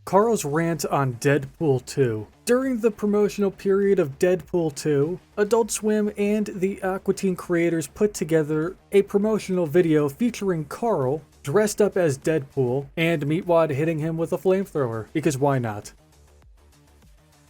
Carl's rant on Deadpool 2. During the promotional period of Deadpool 2, Adult Swim and the Aqua Teen creators put together a promotional video featuring Carl dressed up as Deadpool and Meatwad hitting him with a flamethrower, because why not?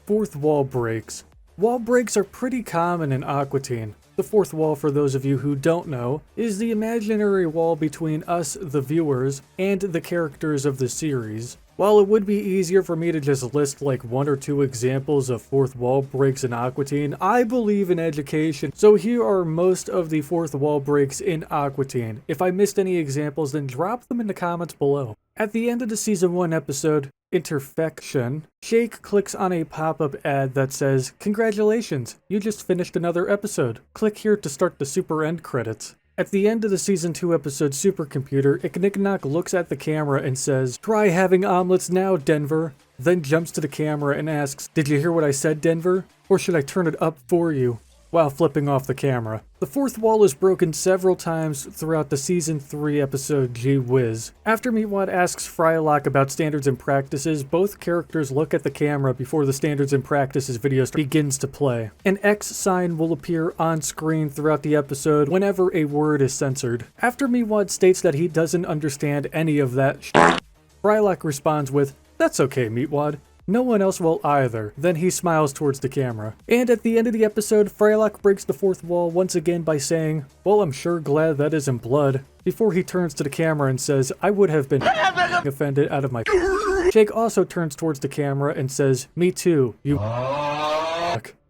Fourth wall breaks. Wall breaks are pretty common in Aqua Teen. The fourth wall, for those of you who don't know, is the imaginary wall between us, the viewers, and the characters of the series. While it would be easier for me to just list like 1 or 2 examples of fourth wall breaks in Aqua Teen, I believe in education, so here are most of the fourth wall breaks in Aqua Teen. If I missed any examples, then drop them in the comments below. At the end of the Season 1 episode, Infraction, Shake clicks on a pop-up ad that says, "Congratulations, you just finished another episode. Click here to start the super end credits." At the end of the Season 2 episode Supercomputer, Ikniknak looks at the camera and says, "Try having omelets now, Denver." Then jumps to the camera and asks, "Did you hear what I said, Denver? Or should I turn it up for you?" while flipping off the camera. The fourth wall is broken several times throughout the Season 3 episode Gee Whiz. After Meatwad asks Frylock about standards and practices, both characters look at the camera before the standards and practices video begins to play. An X sign will appear on screen throughout the episode whenever a word is censored. After Meatwad states that he doesn't understand any of that Frylock responds with, "That's okay, Meatwad. No one else will either." Then he smiles towards the camera. And at the end of the episode, Frylock breaks the fourth wall once again by saying, "Well, I'm sure glad that isn't blood," before he turns to the camera and says, "I would have been offended out of my." Shake also turns towards the camera and says, "Me too, you."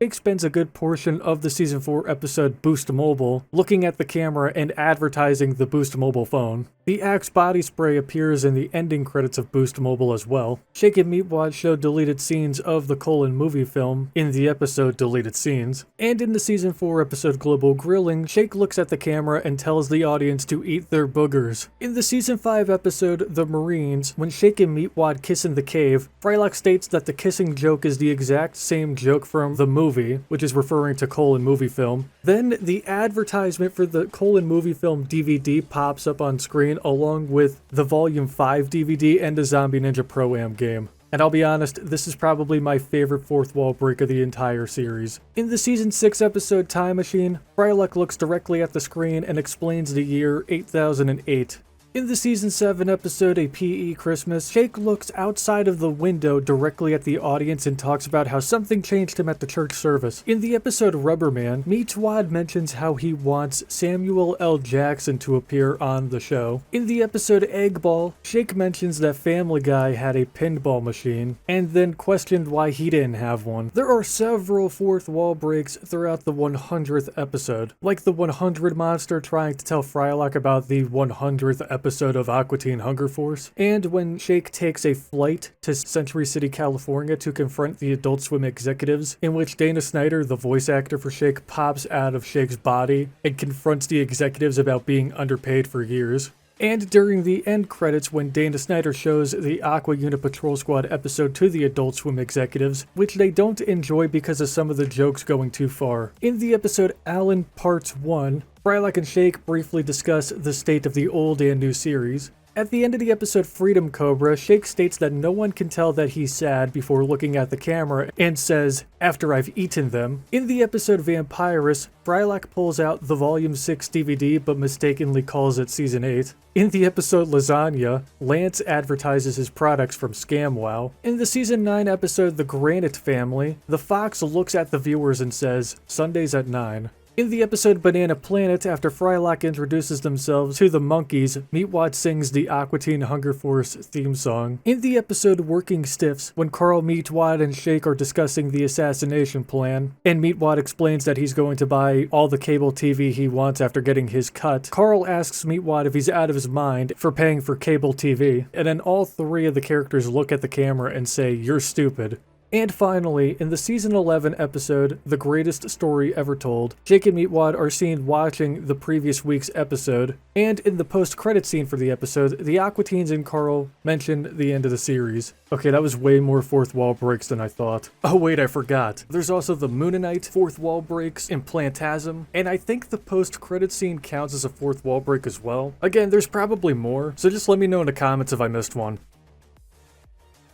Shake spends a good portion of the Season 4 episode Boost Mobile looking at the camera and advertising the Boost Mobile phone. The Axe body spray appears in the ending credits of Boost Mobile as well. Shake and Meatwad show deleted scenes of the movie film in the episode Deleted Scenes. And in the Season 4 episode Global Grilling, Shake looks at the camera and tells the audience to eat their boogers. In the Season 5 episode The Marines, when Shake and Meatwad kiss in the cave, Frylock states that the kissing joke is the exact same joke from the movie, which is referring to movie film. Then the advertisement for the movie film DVD pops up on screen along with the Volume 5 DVD and the Zombie Ninja Pro-Am game. And I'll be honest, this is probably my favorite fourth wall break of the entire series. In the Season 6 episode Time Machine, Frylock looks directly at the screen and explains the year 8008. In the Season 7 episode A PE Christmas, Shake looks outside of the window directly at the audience and talks about how something changed him at the church service. In the episode Rubberman, Meatwad mentions how he wants Samuel L. Jackson to appear on the show. In the episode Egg Ball, Shake mentions that Family Guy had a pinball machine, and then questioned why he didn't have one. There are several fourth wall breaks throughout the 100th episode, like the 100 monster trying to tell Frylock about the 100th episode of Aqua Teen Hunger Force, and when Shake takes a flight to Century City, California to confront the Adult Swim executives, in which Dana Snyder, the voice actor for Shake, pops out of Shake's body and confronts the executives about being underpaid for years. And during the end credits when Dana Snyder shows the Aqua Unit Patrol Squad episode to the Adult Swim executives, which they don't enjoy because of some of the jokes going too far. In the episode Alan Parts 1, Frylock and Shake briefly discuss the state of the old and new series. At the end of the episode Freedom Cobra, Shake states that no one can tell that he's sad before looking at the camera and says, "After I've eaten them." In the episode Vampirus, Frylock pulls out the Volume 6 DVD but mistakenly calls it Season 8. In the episode Lasagna, Lance advertises his products from ScamWow. In the Season 9 episode The Granite Family, the Fox looks at the viewers and says, "Sundays at 9. In the episode Banana Planet, after Frylock introduces themselves to the monkeys, Meatwad sings the Aqua Teen Hunger Force theme song. In the episode Working Stiffs, when Carl, Meatwad, and Shake are discussing the assassination plan, and Meatwad explains that he's going to buy all the cable TV he wants after getting his cut, Carl asks Meatwad if he's out of his mind for paying for cable TV, and then all three of the characters look at the camera and say, "You're stupid." And finally, in the Season 11 episode, The Greatest Story Ever Told, Jake and Meatwad are seen watching the previous week's episode, and in the post-credit scene for the episode, the Aqua Teens and Carl mention the end of the series. Okay, that was way more fourth wall breaks than I thought. Oh wait, I forgot. There's also the Moonanite fourth wall breaks in Plantasm, and I think the post-credit scene counts as a fourth wall break as well. Again, there's probably more, so just let me know in the comments if I missed one.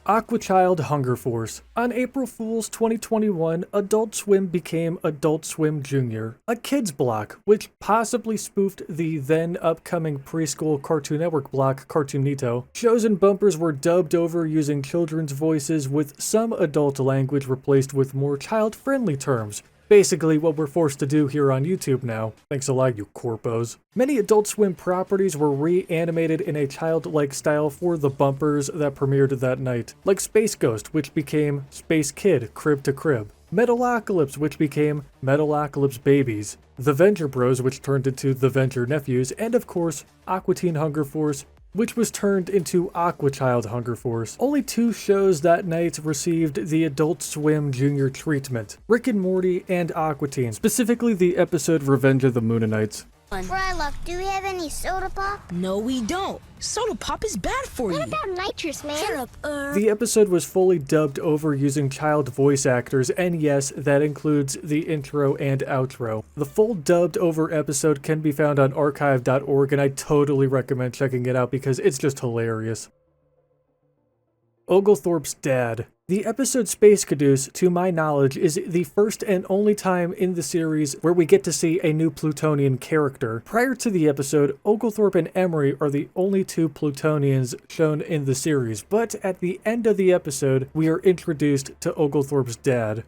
Aqua Child Hunger Force. On April Fool's 2021, Adult Swim became Adult Swim Junior, a kids block, which possibly spoofed the then upcoming preschool Cartoon Network block Cartoonito. Shows and bumpers were dubbed over using children's voices with some adult language replaced with more child-friendly terms, Basically what we're forced to do here on YouTube now. Thanks a lot, you corpos. Many Adult Swim properties were reanimated in a childlike style for the bumpers that premiered that night, like Space Ghost, which became Space Kid, Crib to Crib. Metalocalypse, which became Metalocalypse Babies. The Venger Bros, which turned into The Venger Nephews, and of course, Aqua Teen Hunger Force, which was turned into Aqua Child Hunger Force. Only 2 shows that night received the Adult Swim Junior treatment, Rick and Morty and Aqua Teen, specifically the episode Revenge of the Mooninites. Frylock, do we have any soda pop? No, we don't. Soda pop is bad for you. What about nitrous, man? Shut up, The episode was fully dubbed over using child voice actors, and yes, that includes the intro and outro. The full dubbed over episode can be found on archive.org, and I totally recommend checking it out because it's just hilarious. Oglethorpe's dad. The episode Space Caduce, to my knowledge, is the first and only time in the series where we get to see a new Plutonian character. Prior to the episode, Oglethorpe and Emery are the only 2 Plutonians shown in the series, but at the end of the episode, we are introduced to Oglethorpe's dad.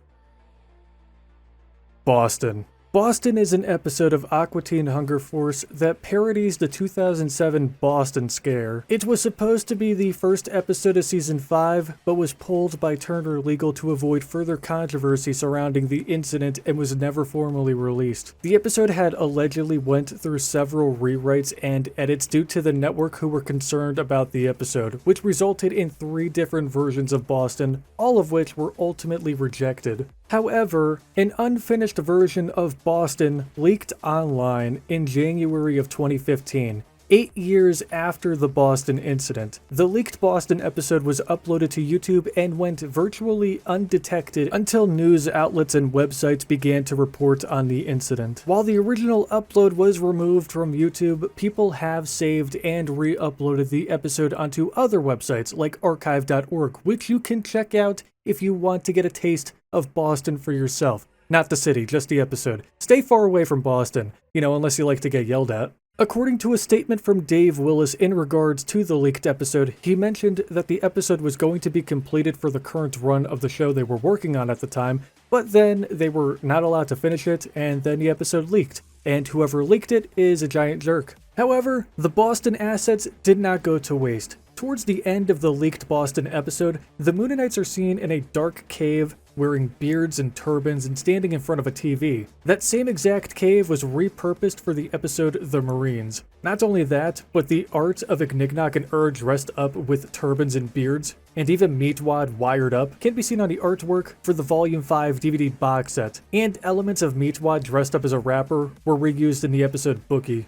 Boston. Boston is an episode of Aqua Teen Hunger Force that parodies the 2007 Boston Scare. It was supposed to be the first episode of Season 5, but was pulled by Turner Legal to avoid further controversy surrounding the incident and was never formally released. The episode had allegedly went through several rewrites and edits due to the network who were concerned about the episode, which resulted in 3 different versions of Boston, all of which were ultimately rejected. However, an unfinished version of Boston leaked online in January of 2015, 8 years after the Boston incident. The leaked Boston episode was uploaded to YouTube and went virtually undetected until news outlets and websites began to report on the incident. While the original upload was removed from YouTube, people have saved and re-uploaded the episode onto other websites like archive.org, which you can check out if you want to get a taste of Boston for yourself. Not the city, just the episode. Stay far away from Boston, unless you like to get yelled at. According to a statement from Dave Willis in regards to the leaked episode, he mentioned that the episode was going to be completed for the current run of the show they were working on at the time, but then they were not allowed to finish it, and then the episode leaked, and whoever leaked it is a giant jerk. However, the Boston assets did not go to waste. Towards the end of the leaked Boston episode, the Mooninites are seen in a dark cave wearing beards and turbans and standing in front of a TV. That same exact cave was repurposed for the episode The Marines. Not only that, but the art of Ignignok and dressed up with turbans and beards, and even Meatwad wired up, can be seen on the artwork for the Volume 5 DVD box set, and elements of Meatwad dressed up as a rapper were reused in the episode Bookie.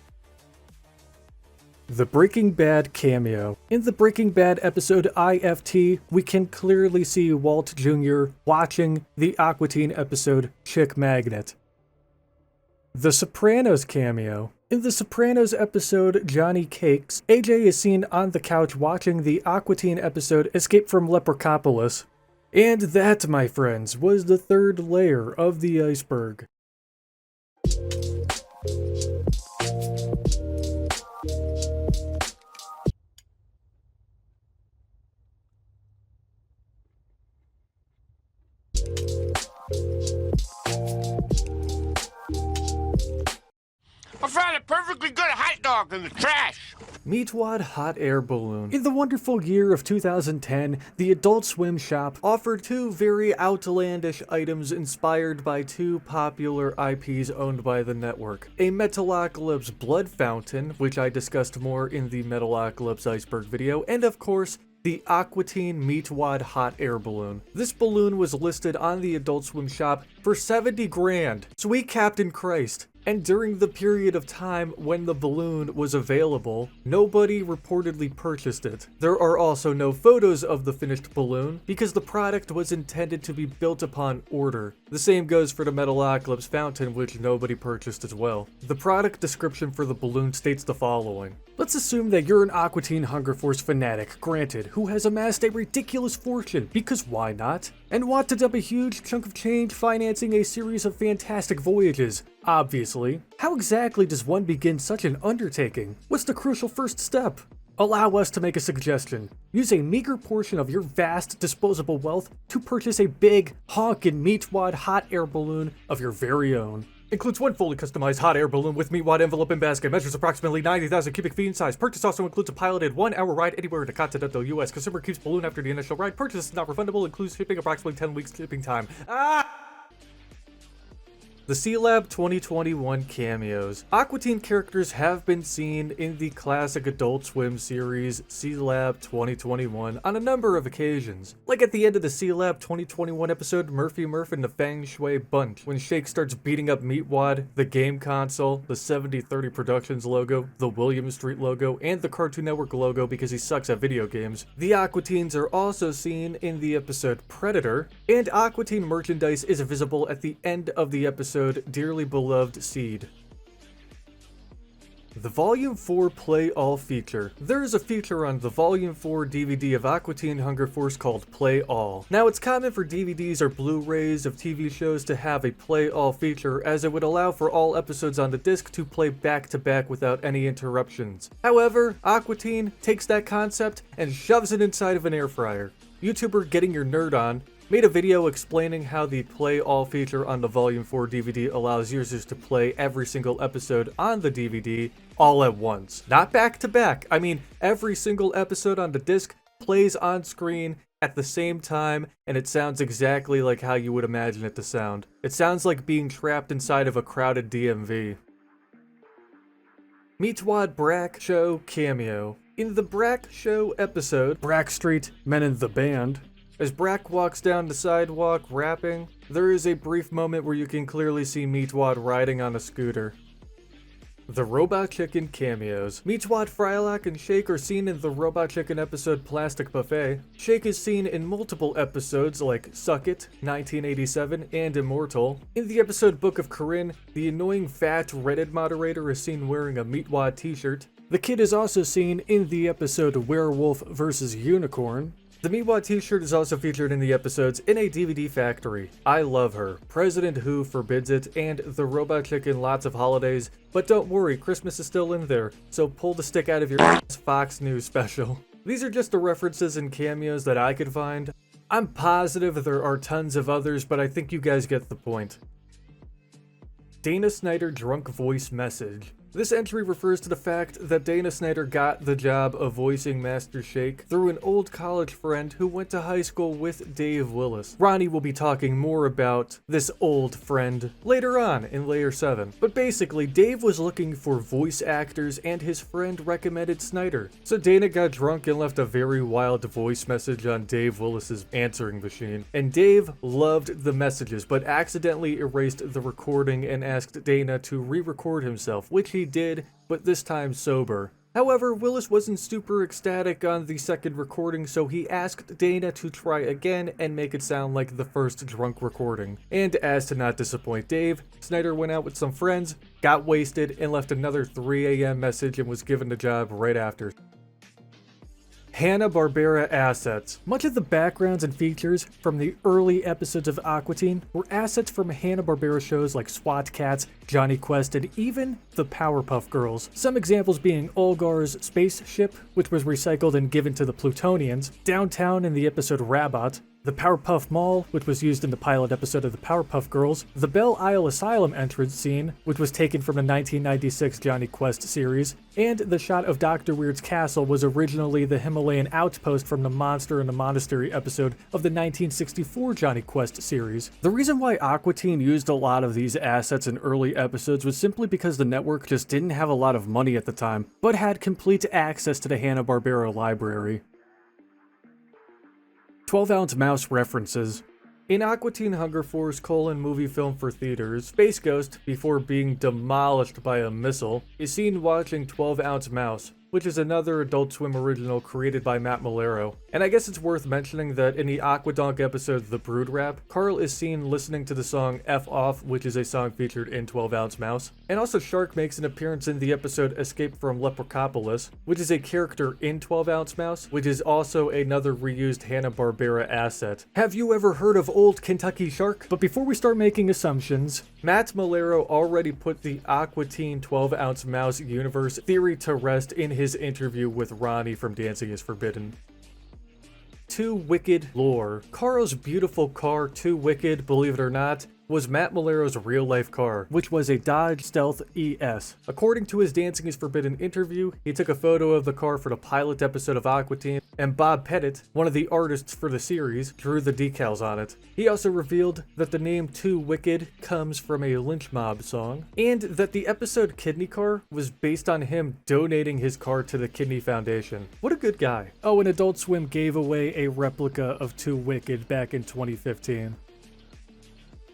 The Breaking Bad cameo. In the Breaking Bad episode IFT, we can clearly see Walt Jr. watching the Aqua Teen episode Chick Magnet. The Sopranos cameo. In the Sopranos episode Johnny Cakes, AJ is seen on the couch watching the Aqua Teen episode Escape from Leprechapolis. And that, my friends, was the 3rd layer of the iceberg. I found a perfectly good hot dog in the trash. Meatwad Hot Air Balloon. In the wonderful year of 2010, the Adult Swim shop offered 2 very outlandish items inspired by 2 popular IPs owned by the network. A Metalocalypse blood fountain, which I discussed more in the Metalocalypse Iceberg video, and of course, the Aqua Teen Meatwad Hot Air Balloon. This balloon was listed on the Adult Swim shop for 70 grand. Sweet Captain Christ. And during the period of time when the balloon was available, nobody reportedly purchased it. There are also no photos of the finished balloon because the product was intended to be built upon order. The same goes for the Metalocalypse fountain, which nobody purchased as well. The product description for the balloon states the following. Let's assume that you're an Aqua Teen Hunger Force fanatic, granted, who has amassed a ridiculous fortune, because why not? And want to dump a huge chunk of change financing a series of fantastic voyages, obviously. How exactly does one begin such an undertaking? What's the crucial first step? Allow us to make a suggestion. Use a meager portion of your vast disposable wealth to purchase a big, honkin' meatwad hot air balloon of your very own. Includes one fully customized hot air balloon with meatwad envelope and basket. Measures approximately 90,000 cubic feet in size. Purchase also includes a piloted 1-hour ride anywhere in the continental U.S. Consumer keeps balloon after the initial ride. Purchase is not refundable. Includes shipping approximately 10 weeks shipping time. The C-Lab 2021 cameos. Aqua Teen characters have been seen in the classic Adult Swim series C-Lab 2021 on a number of occasions. Like at the end of the C-Lab 2021 episode Murphy Murph and the Feng Shui Bunch, when Shake starts beating up Meatwad, the game console, the 7030 Productions logo, the William Street logo, and the Cartoon Network logo because he sucks at video games. The Aqua Teens are also seen in the episode Predator, and Aqua Teen merchandise is visible at the end of the episode Dearly Beloved Seed. The Volume 4 Play All feature. There is a feature on the Volume 4 DVD of Aqua Teen Hunger Force called Play All. Now, it's common for DVDs or Blu-rays of TV shows to have a Play All feature, as it would allow for all episodes on the disc to play back-to-back without any interruptions. However, Aqua Teen takes that concept and shoves it inside of an air fryer. YouTuber Getting Your Nerd On made a video explaining how the Play All feature on the Volume 4 DVD allows users to play every single episode on the DVD all at once. Not back to back. I mean, every single episode on the disc plays on screen at the same time, and it sounds exactly like how you would imagine it to sound. It sounds like being trapped inside of a crowded DMV. Meatwad Brack Show cameo. In the Brack Show episode, Brack Street Men in the Band, as Brack walks down the sidewalk rapping, there is a brief moment where you can clearly see Meatwad riding on a scooter. The Robot Chicken cameos. Meatwad, Frylock, and Shake are seen in the Robot Chicken episode Plastic Buffet. Shake is seen in multiple episodes like Suck It, 1987, and Immortal. In the episode Book of Corinne, the annoying fat Reddit moderator is seen wearing a Meatwad t-shirt. The kid is also seen in the episode Werewolf vs. Unicorn. The Meatwad t-shirt is also featured in the episodes In a DVD Factory, I Love Her, President Who Forbids It, and The Robot Chicken Lots of Holidays. But don't worry, Christmas is still in there, so pull the stick out of your Fox News special. These are just the references and cameos that I could find. I'm positive there are tons of others, but I think you guys get the point. Dana Snyder drunk voice message. This entry refers to the fact that Dana Snyder got the job of voicing Master Shake through an old college friend who went to high school with Dave Willis. Ronnie will be talking more about this old friend later on in Layer 7. But basically, Dave was looking for voice actors and his friend recommended Snyder. So Dana got drunk and left a very wild voice message on Dave Willis's answering machine. And Dave loved the messages, but accidentally erased the recording and asked Dana to re-record himself, which he did, but this time sober. However, Willis wasn't super ecstatic on the second recording, so he asked Dana to try again and make it sound like the first drunk recording. And as to not disappoint Dave, Snyder went out with some friends, got wasted, and left another 3 a.m. message and was given the job right after. Hanna-Barbera assets. Much of the backgrounds and features from the early episodes of Aqua Teen were assets from Hanna-Barbera shows like SWAT Kats, Johnny Quest, and even the Powerpuff Girls. Some examples being Olgar's spaceship, which was recycled and given to the Plutonians, Downtown in the episode Rabot, the Powerpuff Mall, which was used in the pilot episode of the Powerpuff Girls, the Belle Isle Asylum entrance scene, which was taken from the 1996 Johnny Quest series, and the shot of Dr. Weird's castle was originally the Himalayan outpost from the Monster in the Monastery episode of the 1964 Johnny Quest series. The reason why Aqua Teen used a lot of these assets in early episodes was simply because the network just didn't have a lot of money at the time, but had complete access to the Hanna-Barbera library. 12-ounce mouse references. In Aqua Teen Hunger Force: movie film for theaters, Space Ghost, before being demolished by a missile, is seen watching 12-ounce mouse, which is another Adult Swim original created by Matt Malero. And I guess it's worth mentioning that in the Aquadonk episode The Brood Rap, Carl is seen listening to the song F Off, which is a song featured in 12-ounce mouse. And also Shark makes an appearance in the episode Escape from Leprechapolis, which is a character in 12-ounce mouse, which is also another reused Hanna-Barbera asset. Have you ever heard of Old Kentucky Shark? But before we start making assumptions, Matt Malero already put the Aqua Teen 12-ounce mouse universe theory to rest in his interview with Ronnie from Dancing is Forbidden. Too Wicked lore. Carl's beautiful car, Too Wicked, believe it or not, was Matt Malero's real-life car, which was a Dodge Stealth ES. According to his Dancing is Forbidden interview, he took a photo of the car for the pilot episode of Aqua Teen, and Bob Pettit, one of the artists for the series, drew the decals on it. He also revealed that the name Too Wicked comes from a Lynch Mob song, and that the episode Kidney Car was based on him donating his car to the Kidney Foundation. What a good guy. Oh, and Adult Swim gave away a replica of Too Wicked back in 2015.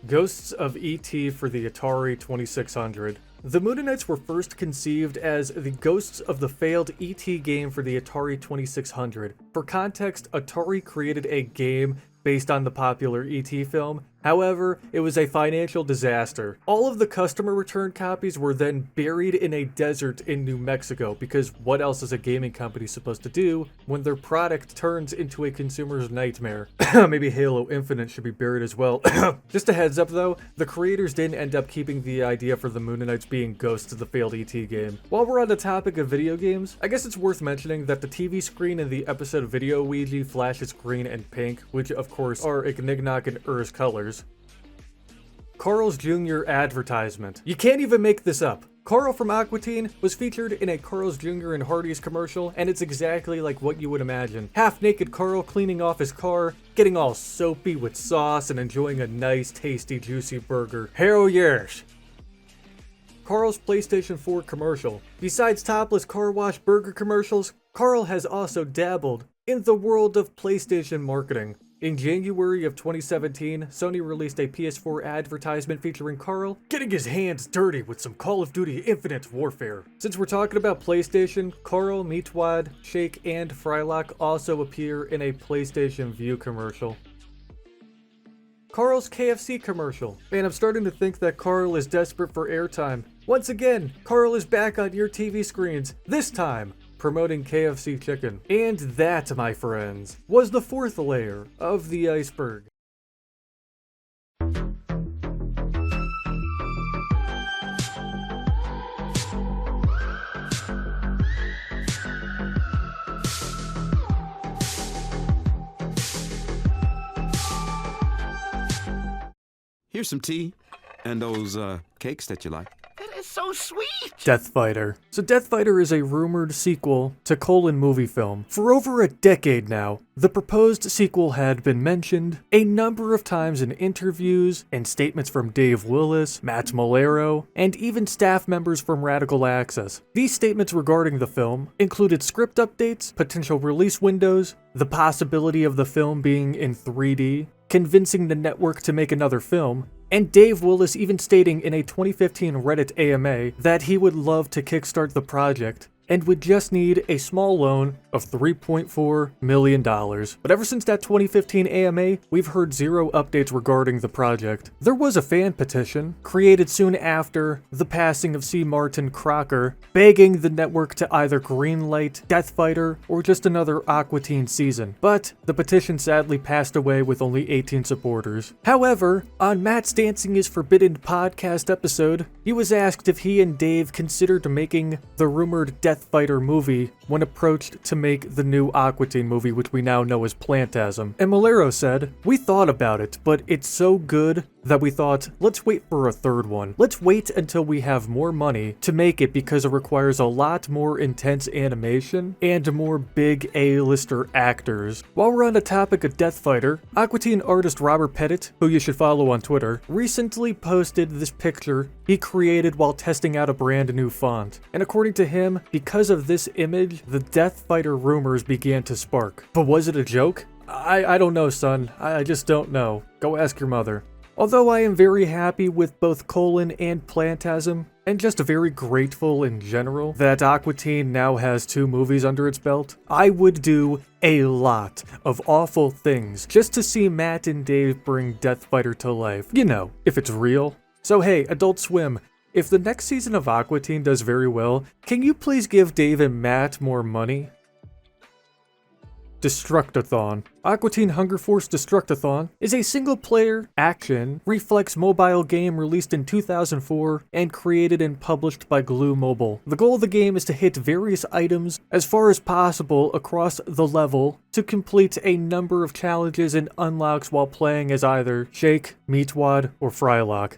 Ghosts of E.T. for the Atari 2600. The Mooninites were first conceived as the ghosts of the failed E.T. game for the Atari 2600. For context, Atari created a game based on the popular E.T. film. However, it was a financial disaster. All of the customer return copies were then buried in a desert in New Mexico, because what else is a gaming company supposed to do when their product turns into a consumer's nightmare? Maybe Halo Infinite should be buried as well. Just a heads up though, the creators didn't end up keeping the idea for the Mooninites being ghosts of the failed ET game. While we're on the topic of video games, I guess it's worth mentioning that the TV screen in the episode Video Ouija flashes green and pink, which of course are Ignignok and Ur's colors. Carl's Jr. advertisement. You can't even make this up. Carl from Aqua Teen was featured in a Carl's Jr. and Hardee's commercial, and it's exactly like what you would imagine. Half-naked Carl cleaning off his car, getting all soapy with sauce, and enjoying a nice, tasty, juicy burger. Hell yes! Carl's PlayStation 4 commercial. Besides topless car wash burger commercials, Carl has also dabbled in the world of PlayStation marketing. In January of 2017, Sony released a PS4 advertisement featuring Carl getting his hands dirty with some Call of Duty Infinite Warfare. Since we're talking about PlayStation, Carl, Meatwad, Shake, and Frylock also appear in a PlayStation Vue commercial. Carl's KFC commercial. Man, I'm starting to think that Carl is desperate for airtime. Once again, Carl is back on your TV screens, this time promoting KFC chicken. And that, my friends, was the fourth layer of the iceberg. Here's some tea and those cakes that you like. That is so sweet! Death Fighter. So Death Fighter is a rumored sequel to Colon movie film. For over a decade now, the proposed sequel had been mentioned a number of times in interviews and statements from Dave Willis, Matt Molero, and even staff members from Radical Access. These statements regarding the film included script updates, potential release windows, the possibility of the film being in 3D, convincing the network to make another film, and Dave Willis even stating in a 2015 Reddit AMA that he would love to kickstart the project and would just need a small loan of $3.4 million. But ever since that 2015 AMA, we've heard zero updates regarding the project. There was a fan petition, created soon after the passing of C. Martin Crocker, begging the network to either greenlight Death Fighter or just another Aqua Teen season. But the petition sadly passed away with only 18 supporters. However, on Matt's Dancing is Forbidden podcast episode, he was asked if he and Dave considered making the rumored Death Fighter movie when approached to make the new Aqua Teen movie, which we now know as Plantasm. And Molero said, "We thought about it, but it's so good that we thought, let's wait for a third one. Let's wait until we have more money to make it because it requires a lot more intense animation and more big A-lister actors." While we're on the topic of Death Fighter, Aqua Teen artist Robert Pettit, who you should follow on Twitter, recently posted this picture he created while testing out a brand new font. And according to him, because of this image, the Death Fighter rumors began to spark. But was it a joke? I don't know, son. I just don't know. Go ask your mother. Although I am very happy with both Colon and Plantasm, and just very grateful in general that Aqua Teen now has 2 movies under its belt, I would do a lot of awful things just to see Matt and Dave bring Death Fighter to life. You know, if it's real. So hey, Adult Swim, if the next season of Aqua Teen does very well, can you please give Dave and Matt more money? Destructathon. Aqua Teen Hunger Force Destructathon is a single-player, action, reflex mobile game released in 2004 and created and published by Glue Mobile. The goal of the game is to hit various items as far as possible across the level to complete a number of challenges and unlocks while playing as either Shake, Meatwad, or Frylock.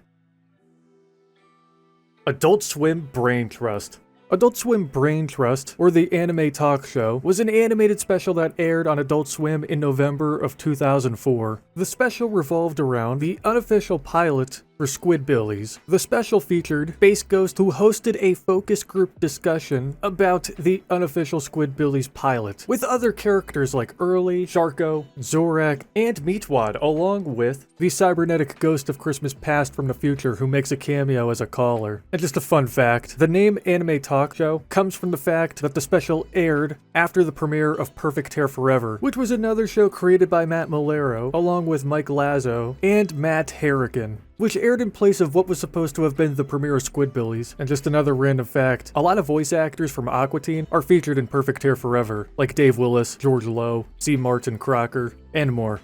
Adult Swim Brain Trust. Adult Swim Brain Trust, or the Anime Talk Show, was an animated special that aired on Adult Swim in November of 2004. The special revolved around the unofficial pilot for Squidbillies. The special featured Space Ghost, who hosted a focus group discussion about the unofficial Squidbillies pilot, with other characters like Early, Sharko, Zorak, and Meatwad, along with the cybernetic ghost of Christmas Past from the future who makes a cameo as a caller. And just a fun fact, the name Anime Talk Show comes from the fact that the special aired after the premiere of Perfect Hair Forever, which was another show created by Matt Molero, along with Mike Lazo and Matt Harrigan, which aired in place of what was supposed to have been the premiere of Squidbillies. And just another random fact, a lot of voice actors from Aqua Teen are featured in Perfect Hair Forever, like Dave Willis, George Lowe, C. Martin Crocker, and more.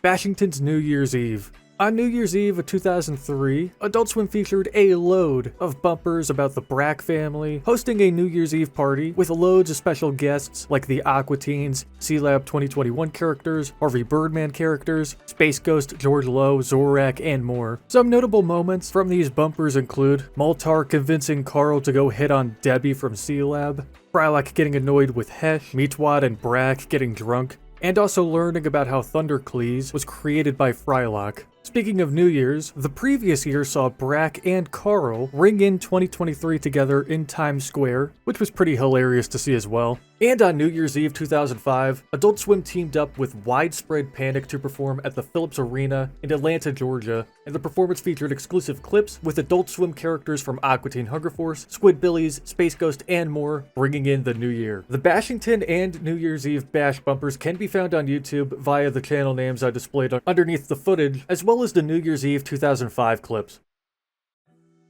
Bashington's New Year's Eve. On New Year's Eve of 2003, Adult Swim featured a load of bumpers about the Brack family, hosting a New Year's Eve party with loads of special guests like the Aqua Teens, C-Lab 2021 characters, Harvey Birdman characters, Space Ghost, George Lowe, Zorak, and more. Some notable moments from these bumpers include Moltar convincing Carl to go hit on Debbie from C-Lab, Frylock getting annoyed with Hesh, Meatwad and Brack getting drunk, and also learning about how Thundercleese was created by Frylock. Speaking of New Year's, the previous year saw Brack and Carl ring in 2023 together in Times Square, which was pretty hilarious to see as well. And on New Year's Eve 2005, Adult Swim teamed up with Widespread Panic to perform at the Phillips Arena in Atlanta, Georgia, and the performance featured exclusive clips with Adult Swim characters from Aqua Teen Hunger Force, Squidbillies, Space Ghost, and more, bringing in the new year. The Bashington and New Year's Eve Bash bumpers can be found on YouTube via the channel names I displayed underneath the footage, as well as the New Year's Eve 2005 clips.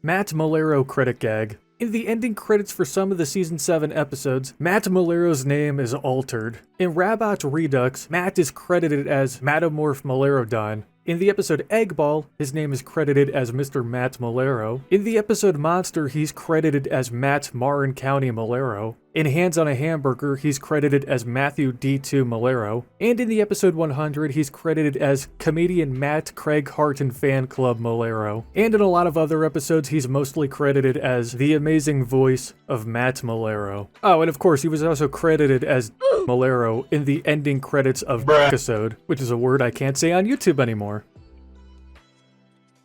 Matt Molero credit gag. In the ending credits for some of the Season 7 episodes, Matt Molero's name is altered. In Rabot Redux, Matt is credited as Matamorph Molerodine. In the episode Egg Ball, his name is credited as Mr. Matt Molero. In the episode Monster, he's credited as Matt Marin County Molero. In Hands on a Hamburger, he's credited as Matthew D2 Molero. And in the episode 100, he's credited as comedian Matt Craig Harton Fan Club Molero. And in a lot of other episodes, he's mostly credited as the amazing voice of Matt Molero. Oh, and of course, he was also credited as Molero in the ending credits of episode, which is a word I can't say on YouTube anymore.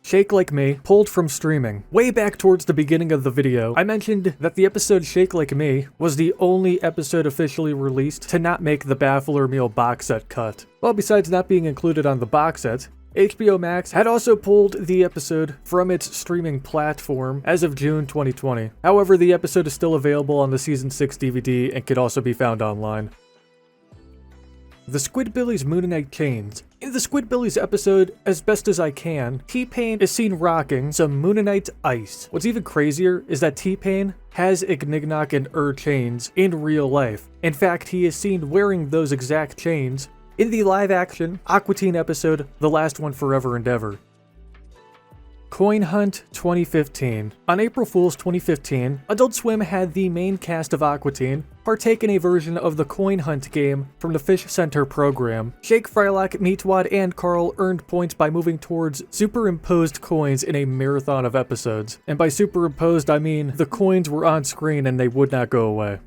Shake Like Me, pulled from streaming. Way back towards the beginning of the video, I mentioned that the episode Shake Like Me was the only episode officially released to not make the Baffler Meal box set cut. Well, besides not being included on the box set, HBO Max had also pulled the episode from its streaming platform as of June 2020. However, the episode is still available on the Season 6 DVD and can also be found online. The Squidbillies Moonanite Chains. In the Squidbillies episode, As Best As I Can, T-Pain is seen rocking some Moonanite ice. What's even crazier is that T-Pain has Ignignok and chains in real life. In fact, he is seen wearing those exact chains in the live-action Aqua Teen episode, The Last One Forever and Ever. Coin Hunt 2015. On April Fool's 2015, Adult Swim had the main cast of Aqua Teen partake in a version of the Coin Hunt game from the Fish Center program. Shake, Frylock, Meatwad, and Carl earned points by moving towards superimposed coins in a marathon of episodes. And by superimposed, I mean the coins were on screen and they would not go away.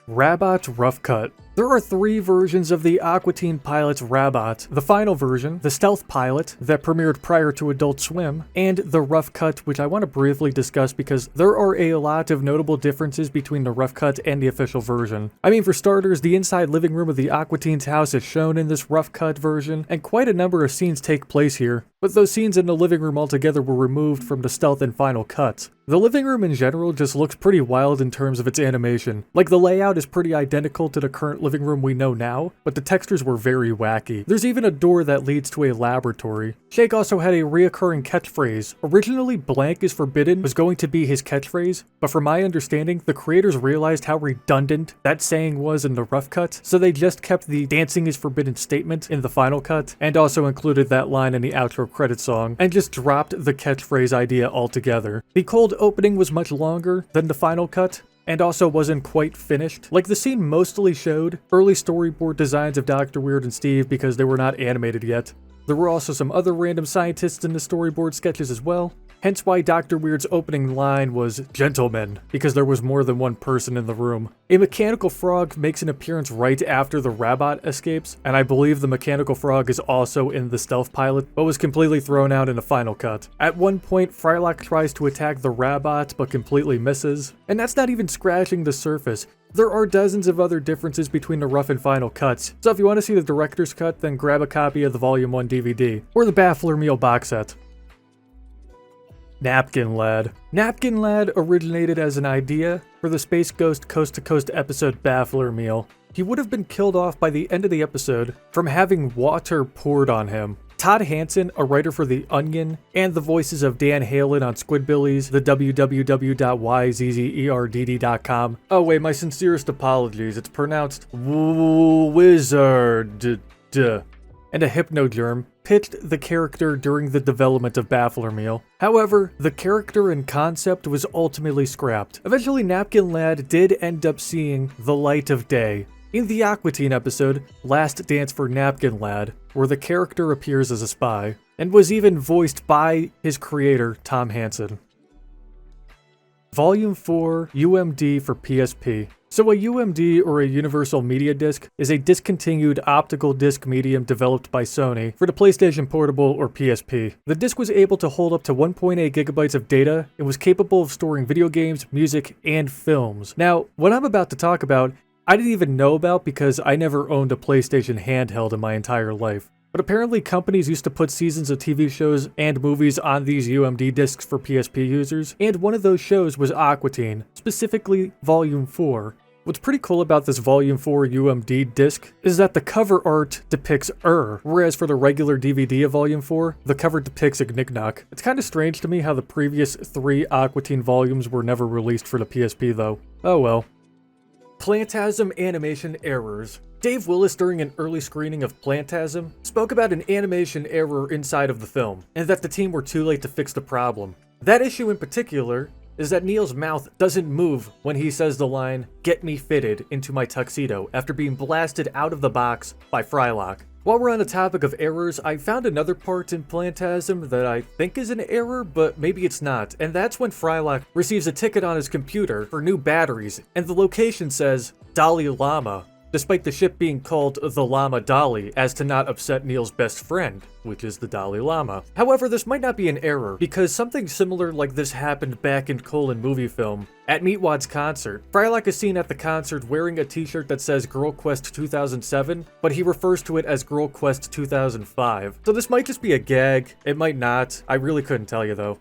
Rabot Rough Cut. There are 3 versions of the Aqua Teen pilot's Rabot: the final version, the stealth pilot that premiered prior to Adult Swim, and the Rough Cut, which I want to briefly discuss because there are a lot of notable differences between the Rough Cut and the official version. I mean, for starters, the inside living room of the Aqua Teen's house is shown in this Rough Cut version, and quite a number of scenes take place here, but those scenes in the living room altogether were removed from the stealth and final cuts. The living room in general just looks pretty wild in terms of its animation. Like, the layout is pretty identical to the current living room we know now, but the textures were very wacky. There's even a door that leads to a laboratory. Shake also had a reoccurring catchphrase. Originally, blank is forbidden was going to be his catchphrase, but from my understanding, the creators realized how redundant that saying was in the rough cut, so they just kept the dancing is forbidden statement in the final cut, and also included that line in the outro credit song, and just dropped the catchphrase idea altogether. The cold opening was much longer than the final cut, and also wasn't quite finished. Like, the scene mostly showed early storyboard designs of Dr. Weird and Steve because they were not animated yet. There were also some other random scientists in the storyboard sketches as well, hence why Dr. Weird's opening line was "Gentlemen," because there was more than one person in the room. A mechanical frog makes an appearance right after the Rabot escapes, and I believe the mechanical frog is also in the stealth pilot, but was completely thrown out in the final cut. At one point, Frylock tries to attack the Rabot, but completely misses, and that's not even scratching the surface. There are dozens of other differences between the rough and final cuts, so if you want to see the director's cut, then grab a copy of the Volume 1 DVD, or the Baffler Meal box set. Napkin Lad. Napkin Lad originated as an idea for the Space Ghost Coast to Coast episode Baffler Meal. He would have been killed off by the end of the episode from having water poured on him. Todd Hansen, a writer for The Onion, and the voices of Dan Halen on Squidbillies, the www.yzzerd.com. Oh wait, my sincerest apologies, it's pronounced wizard. And a Hypnogerm pitched the character during the development of Baffler Meal. However, the character and concept was ultimately scrapped. Eventually, Napkin Lad did end up seeing the light of day in the Aqua Teen episode Last Dance for Napkin Lad, where the character appears as a spy, and was even voiced by his creator, Tom Hansen. Volume 4 UMD for PSP. So a UMD, or a Universal Media Disc, is a discontinued optical disc medium developed by Sony for the PlayStation Portable or PSP. The disc was able to hold up to 1.8 gigabytes of data and was capable of storing video games, music, and films. Now, what I'm about to talk about, I didn't even know about because I never owned a PlayStation handheld in my entire life. But apparently companies used to put seasons of TV shows and movies on these UMD discs for PSP users, and one of those shows was Aqua Teen, specifically Volume 4. What's pretty cool about this Volume 4 UMD disc is that the cover art depicts whereas for the regular DVD of Volume 4, the cover depicts Ignicknock. It's kind of strange to me how the previous 3 Aqua Teen volumes were never released for the PSP though. Oh well. Plantasm animation errors. Dave Willis, during an early screening of Plantasm, spoke about an animation error inside of the film, and that the team were too late to fix the problem. That issue in particular is that Neil's mouth doesn't move when he says the line, "Get me fitted into my tuxedo," after being blasted out of the box by Frylock. While we're on the topic of errors, I found another part in Plantasm that I think is an error, but maybe it's not, and that's when Frylock receives a ticket on his computer for new batteries, and the location says Dalai Lama, despite the ship being called the Lama Dali, as to not upset Neil's best friend, which is the Dalai Lama. However, this might not be an error, because something similar like this happened back in Colon Movie Film. At Meatwad's concert, Frylock is seen at the concert wearing a t-shirt that says Girl Quest 2007, but he refers to it as Girl Quest 2005. So this might just be a gag, it might not, I really couldn't tell you though.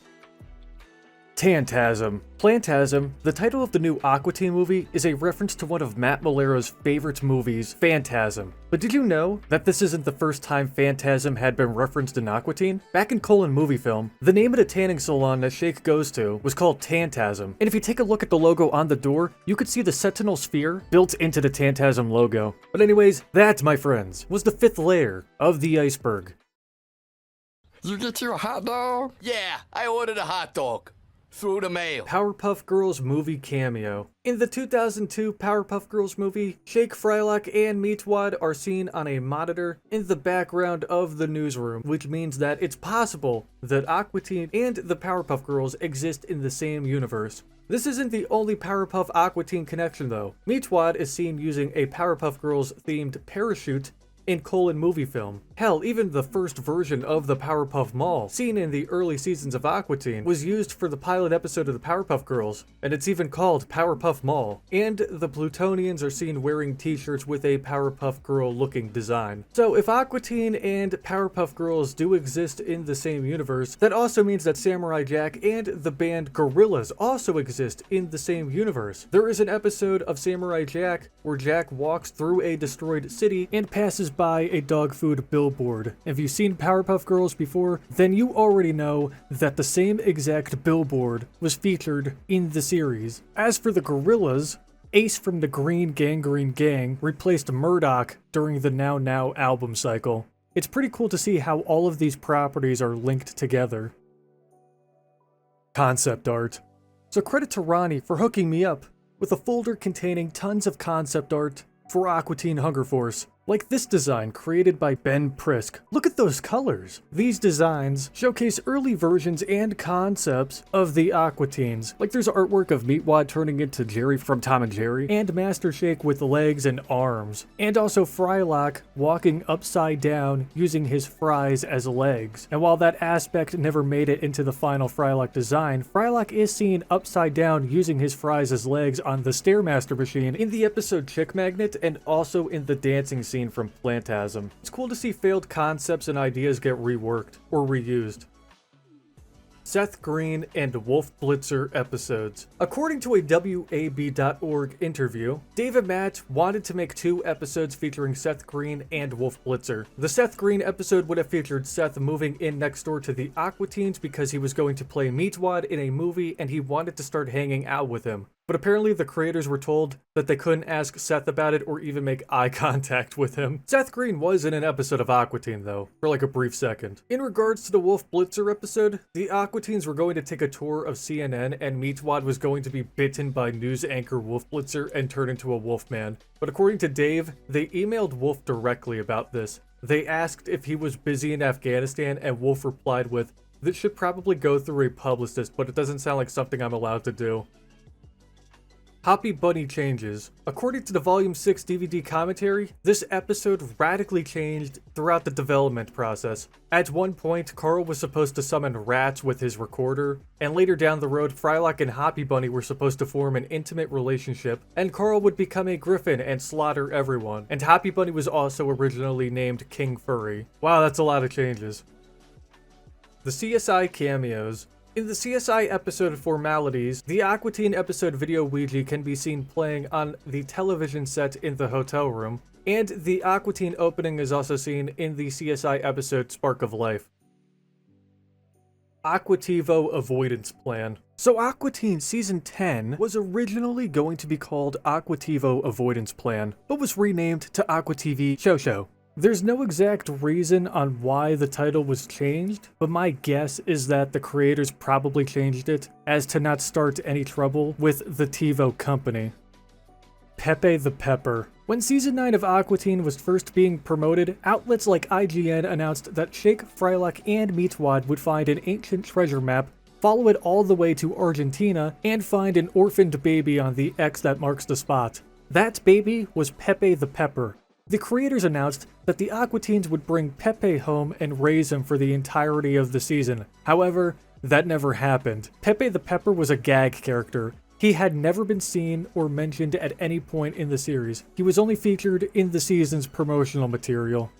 Plantasm. Plantasm, the title of the new Aqua Teen movie, is a reference to one of Matt Malero's favorite movies, Phantasm. But did you know that this isn't the first time Phantasm had been referenced in Aqua Teen? Back in Colon Movie Film, the name of the tanning salon that Shake goes to was called Tantasm, and if you take a look at the logo on the door, you could see the Sentinel Sphere built into the Tantasm logo. But anyways, that, my friends, was the 5th layer of the iceberg. You get you a hot dog? Yeah, I ordered a hot dog. Through the mail. Powerpuff Girls movie cameo. In the 2002 Powerpuff Girls movie, Shake, Frylock, and Meatwad are seen on a monitor in the background of the newsroom, which means that it's possible that Aqua Teen and the Powerpuff Girls exist in the same universe. This isn't the only Powerpuff Aqua Teen connection though. Meatwad is seen using a Powerpuff Girls themed parachute in Colon Movie Film. Hell, even the first version of the Powerpuff Mall, seen in the early seasons of Aqua Teen, was used for the pilot episode of the Powerpuff Girls, and it's even called Powerpuff Mall. And the Plutonians are seen wearing t-shirts with a Powerpuff Girl looking design. So if Aqua Teen and Powerpuff Girls do exist in the same universe, that also means that Samurai Jack and the band Gorillaz also exist in the same universe. There is an episode of Samurai Jack where Jack walks through a destroyed city and passes by a dog food billboard. If you've seen Powerpuff Girls before, then you already know that the same exact billboard was featured in the series. As for the Gorillaz, Ace from the Green Gangrene Gang replaced Murdoch during the Now Now album cycle. It's pretty cool to see how all of these properties are linked together. Concept art. So credit to Ronnie for hooking me up with a folder containing tons of concept art for Aqua Teen Hunger Force. Like this design created by Ben Prisk. Look at those colors. These designs showcase early versions and concepts of the Aqua Teens. Like there's artwork of Meatwad turning into Jerry from Tom and Jerry, and Master Shake with legs and arms. And also Frylock walking upside down using his fries as legs. And while that aspect never made it into the final Frylock design, Frylock is seen upside down using his fries as legs on the Stairmaster machine in the episode Chick Magnet, and also in the dancing scene from Plantasm. It's cool to see failed concepts and ideas get reworked or reused. Seth Green and Wolf Blitzer episodes. According to a WAB.org interview, Dave and Matt wanted to make 2 episodes featuring Seth Green and Wolf Blitzer. The Seth Green episode would have featured Seth moving in next door to the Aqua Teens because he was going to play Meatwad in a movie and he wanted to start hanging out with him. But apparently the creators were told that they couldn't ask Seth about it or even make eye contact with him. Seth Green was in an episode of Aqua Teen though, for like a brief second. In regards to the Wolf Blitzer episode, the Aqua Teens were going to take a tour of CNN and Meatwad was going to be bitten by news anchor Wolf Blitzer and turn into a wolf man. But according to Dave, they emailed Wolf directly about this. They asked if he was busy in Afghanistan and Wolf replied with, "This should probably go through a publicist, but it doesn't sound like something I'm allowed to do." Hoppy Bunny changes. According to the Volume 6 DVD commentary, this episode radically changed throughout the development process. At one point, Carl was supposed to summon rats with his recorder, and later down the road, Frylock and Hoppy Bunny were supposed to form an intimate relationship, and Carl would become a griffin and slaughter everyone. And Hoppy Bunny was also originally named King Furry. Wow, that's a lot of changes. The CSI cameos. In the CSI episode Formalities, the Aqua Teen episode Video Ouija can be seen playing on the television set in the hotel room, and the Aqua Teen opening is also seen in the CSI episode Spark of Life. Aquativo Avoidance Plan. So Aqua Teen Season 10 was originally going to be called Aquativo Avoidance Plan, but was renamed to Aqua TV Show. There's no exact reason on why the title was changed, but my guess is that the creators probably changed it as to not start any trouble with the TiVo company. Pepe the Pepper. When Season 9 of Aqua Teen was first being promoted, outlets like IGN announced that Shake, Frylock, and Meatwad would find an ancient treasure map, follow it all the way to Argentina, and find an orphaned baby on the X that marks the spot. That baby was Pepe the Pepper. The creators announced that the Aqua Teens would bring Pepe home and raise him for the entirety of the season. However, that never happened. Pepe the Pepper was a gag character. He had never been seen or mentioned at any point in the series. He was only featured in the season's promotional material.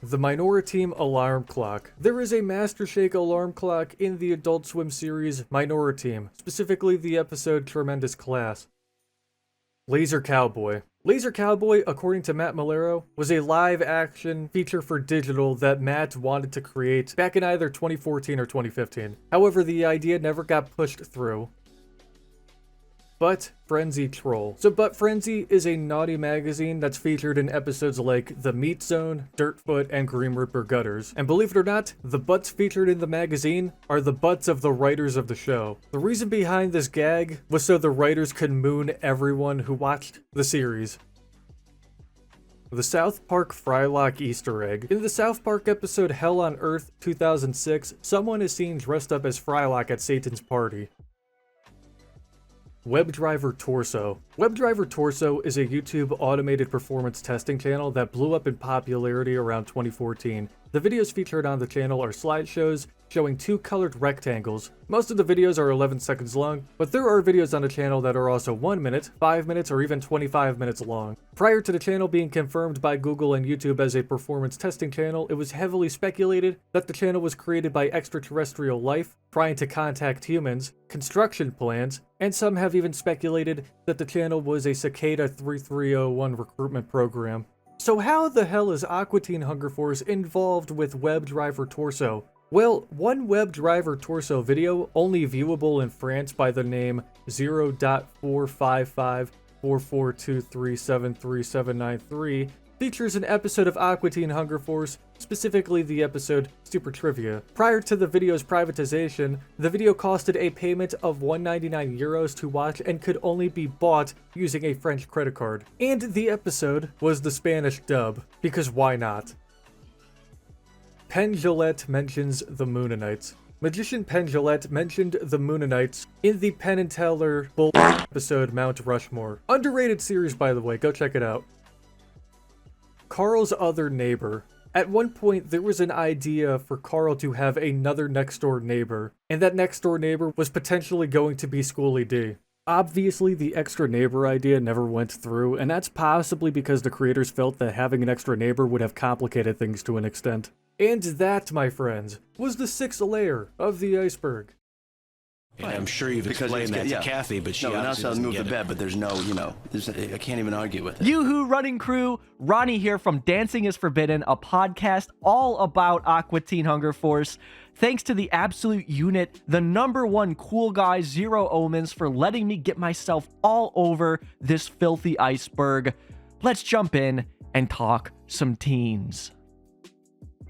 The Minora Team Alarm Clock. There is a Master Shake alarm clock in the Adult Swim series Minora Team, specifically the episode Tremendous Class. Laser Cowboy. Laser Cowboy, according to Matt Malero, was a live-action feature for digital that Matt wanted to create back in either 2014 or 2015. However, the idea never got pushed through. Butt Frenzy Troll. So Butt Frenzy is a naughty magazine that's featured in episodes like The Meat Zone, Dirtfoot, and Grim Reaper Gutters. And believe it or not, the butts featured in the magazine are the butts of the writers of the show. The reason behind this gag was so the writers could moon everyone who watched the series. The South Park Frylock Easter Egg. In the South Park episode Hell on Earth 2006, someone is seen dressed up as Frylock at Satan's party. WebDriver Torso. WebDriver Torso is a YouTube automated performance testing channel that blew up in popularity around 2014. The videos featured on the channel are slideshows showing two colored rectangles. Most of the videos are 11 seconds long, but there are videos on the channel that are also 1 minute, 5 minutes, or even 25 minutes long. Prior to the channel being confirmed by Google and YouTube as a performance testing channel, it was heavily speculated that the channel was created by extraterrestrial life trying to contact humans, construction plans, and some have even speculated that the channel was a Cicada 3301 recruitment program. So how the hell is Aqua Teen Hunger Force involved with WebDriver Torso? Well, one WebDriver Torso video, only viewable in France by the name 0.4554423733793, features an episode of Aqua Teen Hunger Force, specifically the episode Super Trivia. Prior to the video's privatization, the video costed a payment of €199 to watch and could only be bought using a French credit card. And the episode was the Spanish dub, because why not? Penn Jillette mentions the Moonanites. Magician Penn Jillette mentioned the Moonanites in the Penn and Teller bull episode Mount Rushmore. Underrated series, by the way, go check it out. Carl's other neighbor. At one point, there was an idea for Carl to have another next-door neighbor, and that next-door neighbor was potentially going to be Schooly D. Obviously, the extra neighbor idea never went through, and that's possibly because the creators felt that having an extra neighbor would have complicated things to an extent. And that, my friends, was the 6th layer of the iceberg. And I'm sure you've explained that to Kathy, but she obviously doesn't get it. Bed, but there's no, I can't even argue with it. Yoo-hoo, running crew! Ronnie here from Dancing is Forbidden, a podcast all about Aqua Teen Hunger Force. Thanks to the absolute unit, the #1 cool guy, ZeroOmens, for letting me get myself all over this filthy iceberg. Let's jump in and talk some teens.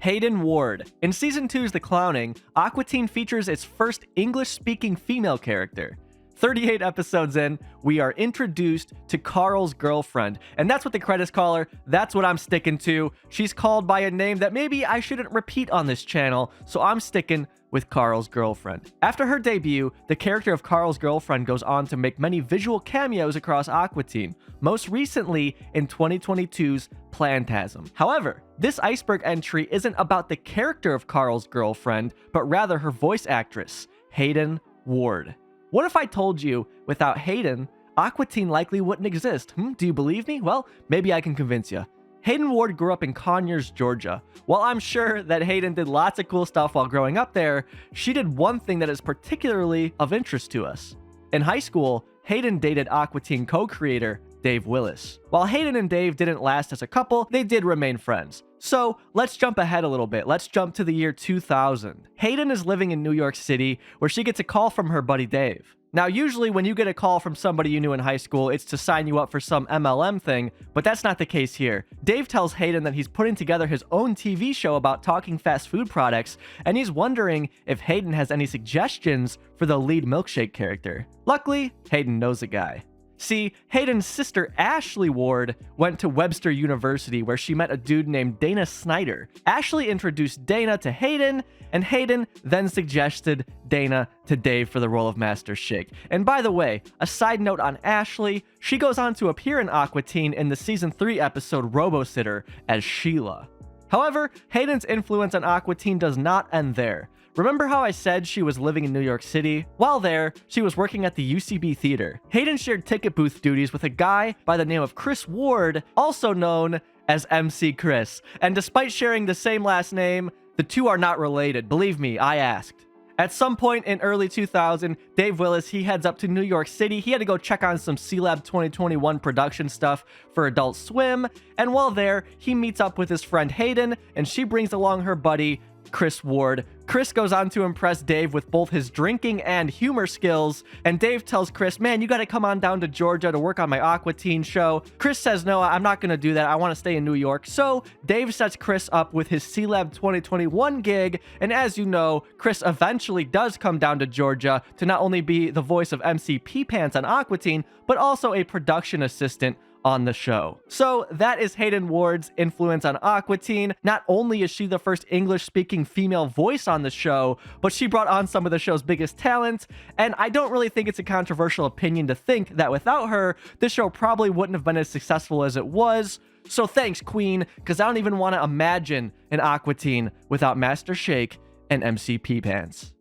Hayden Ward. In Season 2's The Clowning, Aqua Teen features its first English-speaking female character. 38 episodes in, we are introduced to Carl's girlfriend, and that's what the credits call her. That's what I'm sticking to. She's called by a name that maybe I shouldn't repeat on this channel, so I'm sticking with Carl's girlfriend. After her debut, the character of Carl's girlfriend goes on to make many visual cameos across Aqua Teen, most recently in 2022's Plantasm. However, this Iceberg entry isn't about the character of Carl's girlfriend, but rather her voice actress, Hayden Ward. What if I told you, without Hayden, Aqua Teen likely wouldn't exist? Do you believe me? Well, maybe I can convince you. Hayden Ward grew up in Conyers, Georgia. While I'm sure that Hayden did lots of cool stuff while growing up there, she did one thing that is particularly of interest to us. In high school, Hayden dated Aqua Teen co-creator Dave Willis. While Hayden and Dave didn't last as a couple, they did remain friends. So let's jump ahead a little bit. Let's jump to the year 2000. Hayden is living in New York City, where she gets a call from her buddy Dave. Now, usually when you get a call from somebody you knew in high school, it's to sign you up for some MLM thing, but that's not the case here. Dave tells Hayden that he's putting together his own TV show about talking fast food products, and he's wondering if Hayden has any suggestions for the lead milkshake character. Luckily, Hayden knows a guy. See, Hayden's sister Ashley Ward went to Webster University, where she met a dude named Dana Snyder. Ashley introduced Dana to Hayden, and Hayden then suggested Dana to Dave for the role of Master Shake. And by the way, a side note on Ashley, she goes on to appear in Aqua Teen in the Season 3 episode Robo-Sitter as Sheila. However, Hayden's influence on Aqua Teen does not end there. Remember how I said she was living in New York City? While there, she was working at the UCB Theater. Hayden shared ticket booth duties with a guy by the name of Chris Ward, also known as MC Chris. And despite sharing the same last name, the two are not related. Believe me, I asked. At some point in early 2000, Dave Willis, he heads up to New York City. He had to go check on some C-Lab 2021 production stuff for Adult Swim. And while there, he meets up with his friend Hayden, and she brings along her buddy, Chris Ward. Chris goes on to impress Dave with both his drinking and humor skills, and Dave tells Chris, man, you gotta come on down to Georgia to work on my Aqua Teen show. Chris says, no, I'm not gonna do that. I wanna stay in New York. So Dave sets Chris up with his C-Lab 2021 gig, and as you know, Chris eventually does come down to Georgia to not only be the voice of MC P-Pants on Aqua Teen, but also a production assistant on the show. So that is Hayden Ward's influence on Aqua Teen. Not only is she the first English-speaking female voice on the show, but she brought on some of the show's biggest talent, and I don't really think it's a controversial opinion to think that without her, the show probably wouldn't have been as successful as it was. So thanks, Queen, because I don't even want to imagine an Aqua Teen without Master Shake and MCP Pants.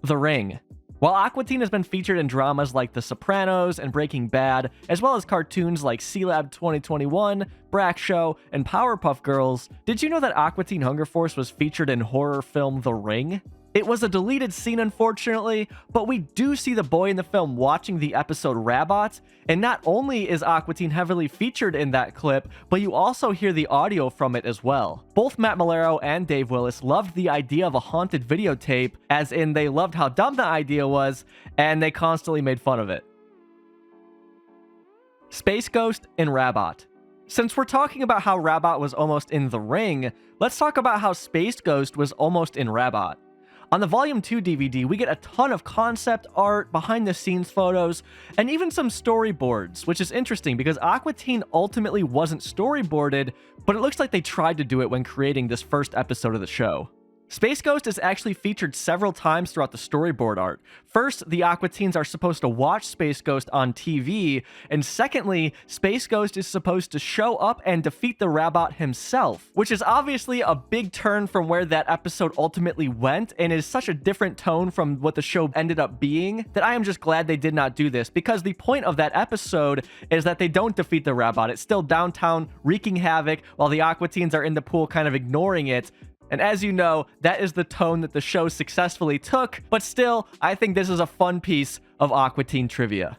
The Ring. While Aqua Teen has been featured in dramas like The Sopranos and Breaking Bad, as well as cartoons like C-Lab 2021, Brak Show, and Powerpuff Girls, did you know that Aqua Teen Hunger Force was featured in horror film The Ring? It was a deleted scene, unfortunately, but we do see the boy in the film watching the episode Rabot, and not only is Aqua Teen heavily featured in that clip, but you also hear the audio from it as well. Both Matt Malero and Dave Willis loved the idea of a haunted videotape, as in they loved how dumb the idea was, and they constantly made fun of it. Space Ghost and Rabot. Since we're talking about how Rabot was almost in The Ring, let's talk about how Space Ghost was almost in Rabot. On the Volume 2 DVD, we get a ton of concept art, behind-the-scenes photos, and even some storyboards, which is interesting because Aqua Teen ultimately wasn't storyboarded, but it looks like they tried to do it when creating this first episode of the show. Space Ghost is actually featured several times throughout the storyboard art. First, the Aqua Teens are supposed to watch Space Ghost on TV, and secondly, Space Ghost is supposed to show up and defeat the Rabot himself, which is obviously a big turn from where that episode ultimately went, and is such a different tone from what the show ended up being, that I am just glad they did not do this, because the point of that episode is that they don't defeat the Rabot. It's still downtown wreaking havoc, while the Aqua Teens are in the pool kind of ignoring it. And as you know, that is the tone that the show successfully took, but still, I think this is a fun piece of Aqua Teen trivia.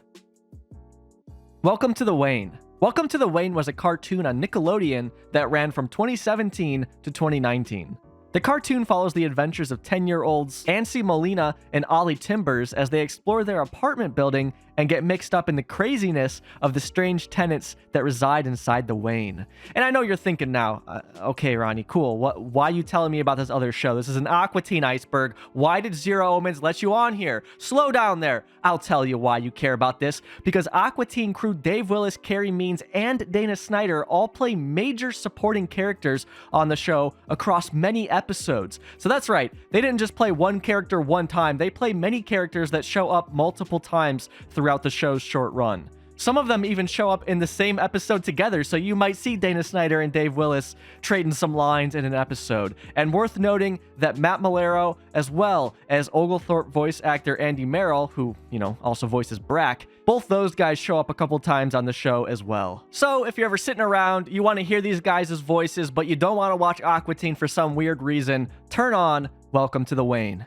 Welcome to the Wayne. Welcome to the Wayne was a cartoon on Nickelodeon that ran from 2017 to 2019. The cartoon follows the adventures of 10-year-olds Ansi Molina and Ollie Timbers as they explore their apartment building and get mixed up in the craziness of the strange tenants that reside inside the Wayne. And I know you're thinking now, okay, Ronnie, cool. Why are you telling me about this other show? This is an Aqua Teen Iceberg. Why did ZeroOmens let you on here? Slow down there. I'll tell you why you care about this. Because Aqua Teen crew Dave Willis, Carrie Means, and Dana Snyder all play major supporting characters on the show across many episodes. So that's right. They didn't just play one character one time. They play many characters that show up multiple times throughout the show's short run. Some of them even show up in the same episode together, so you might see Dana Snyder and Dave Willis trading some lines in an episode. And worth noting that Matt Malero, as well as Oglethorpe voice actor Andy Merrill, who, also voices Brak, both those guys show up a couple times on the show as well. So if you're ever sitting around, you want to hear these guys' voices, but you don't want to watch Aqua Teen for some weird reason, turn on Welcome to the Wayne.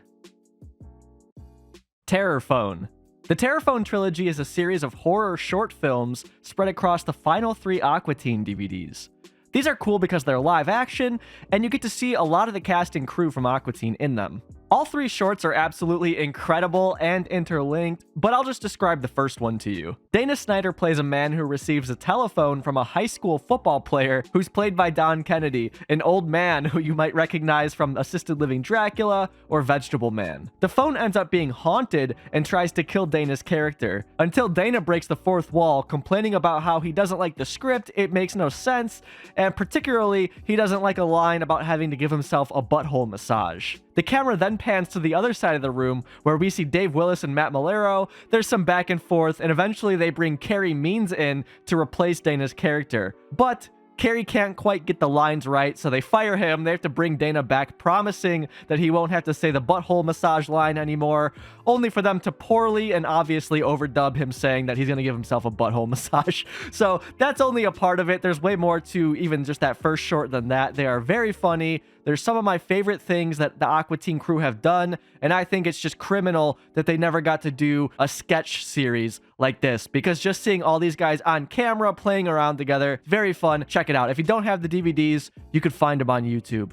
Terror Phone. The Terror Phone trilogy is a series of horror short films spread across the final 3 Aqua Teen DVDs. These are cool because they're live action, and you get to see a lot of the cast and crew from Aqua Teen in them. All 3 shorts are absolutely incredible and interlinked, but I'll just describe the first one to you. Dana Snyder plays a man who receives a telephone from a high school football player who's played by Don Kennedy, an old man who you might recognize from Assisted Living Dracula or Vegetable Man. The phone ends up being haunted and tries to kill Dana's character, until Dana breaks the fourth wall, complaining about how he doesn't like the script, it makes no sense, and particularly, he doesn't like a line about having to give himself a butthole massage. The camera then pans to the other side of the room where we see Dave Willis and Matt Malero. There's some back and forth, and eventually they bring Carrie Means in to replace Dana's character. But Carrie can't quite get the lines right, so they fire him. They have to bring Dana back, promising that he won't have to say the butthole massage line anymore, only for them to poorly and obviously overdub him saying that he's going to give himself a butthole massage. So that's only a part of it. There's way more to even just that first short than that. They are very funny. They're some of my favorite things that the Aqua Teen crew have done, and I think it's just criminal that they never got to do a sketch series like this, because just seeing all these guys on camera playing around together, very fun. Check it out. If you don't have the DVDs, you could find them on YouTube.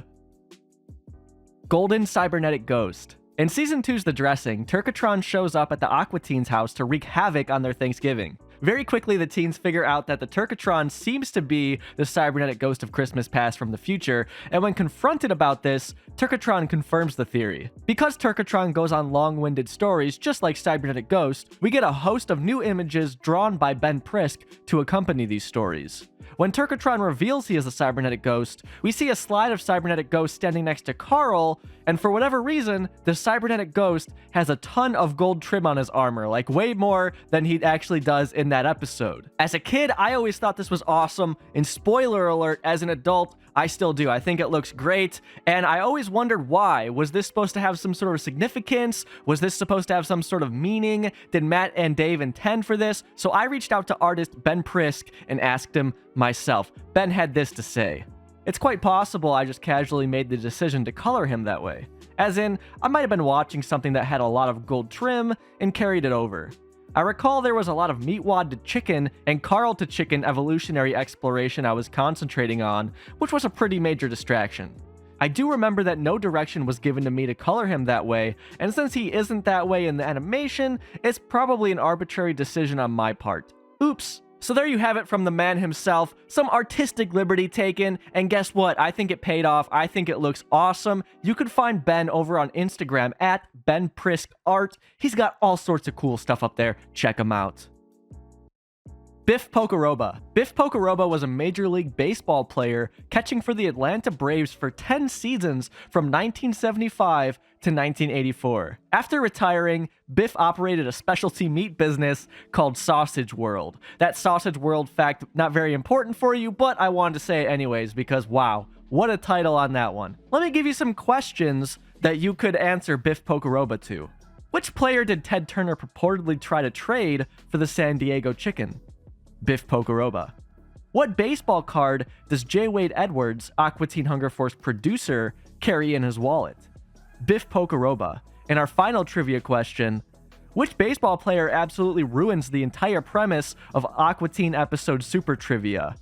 Golden Cybernetic Ghost. In Season 2's The Dressing, Turkatron shows up at the Aqua Teen's house to wreak havoc on their Thanksgiving. Very quickly, the teens figure out that the Turkatron seems to be the cybernetic ghost of Christmas past from the future, and when confronted about this, Turkatron confirms the theory. Because Turkatron goes on long-winded stories, just like Cybernetic Ghost, we get a host of new images drawn by Ben Prisk to accompany these stories. When Turkatron reveals he is a cybernetic ghost, we see a slide of cybernetic ghost standing next to Carl, and for whatever reason, the cybernetic ghost has a ton of gold trim on his armor, like way more than he actually does in that episode. As a kid, I always thought this was awesome, and spoiler alert, as an adult, I still do. I think it looks great, and I always wondered why. Was this supposed to have some sort of significance? Was this supposed to have some sort of meaning? Did Matt and Dave intend for this? So I reached out to artist Ben Prisk and asked him myself. Ben had this to say. It's quite possible I just casually made the decision to color him that way. As in, I might have been watching something that had a lot of gold trim and carried it over. I recall there was a lot of meatwad to chicken and Carl to chicken evolutionary exploration I was concentrating on, which was a pretty major distraction. I do remember that no direction was given to me to color him that way, and since he isn't that way in the animation, it's probably an arbitrary decision on my part. Oops. So there you have it from the man himself, some artistic liberty taken, and guess what? I think it paid off. I think it looks awesome. You can find Ben over on Instagram at BenPriskArt. He's got all sorts of cool stuff up there. Check him out. Biff Pocoroba. Biff Pocoroba was a Major League Baseball player catching for the Atlanta Braves for 10 seasons from 1975 to 1984. After retiring, Biff operated a specialty meat business called Sausage World. That Sausage World fact, not very important for you, but I wanted to say it anyways because wow, what a title on that one. Let me give you some questions that you could answer Biff Pocoroba to. Which player did Ted Turner purportedly try to trade for the San Diego Chicken? Biff Pocoroba. What baseball card does J. Wade Edwards, Aqua Teen Hunger Force producer, carry in his wallet? Biff Pocoroba. And our final trivia question, which baseball player absolutely ruins the entire premise of Aqua Teen episode Super Trivia?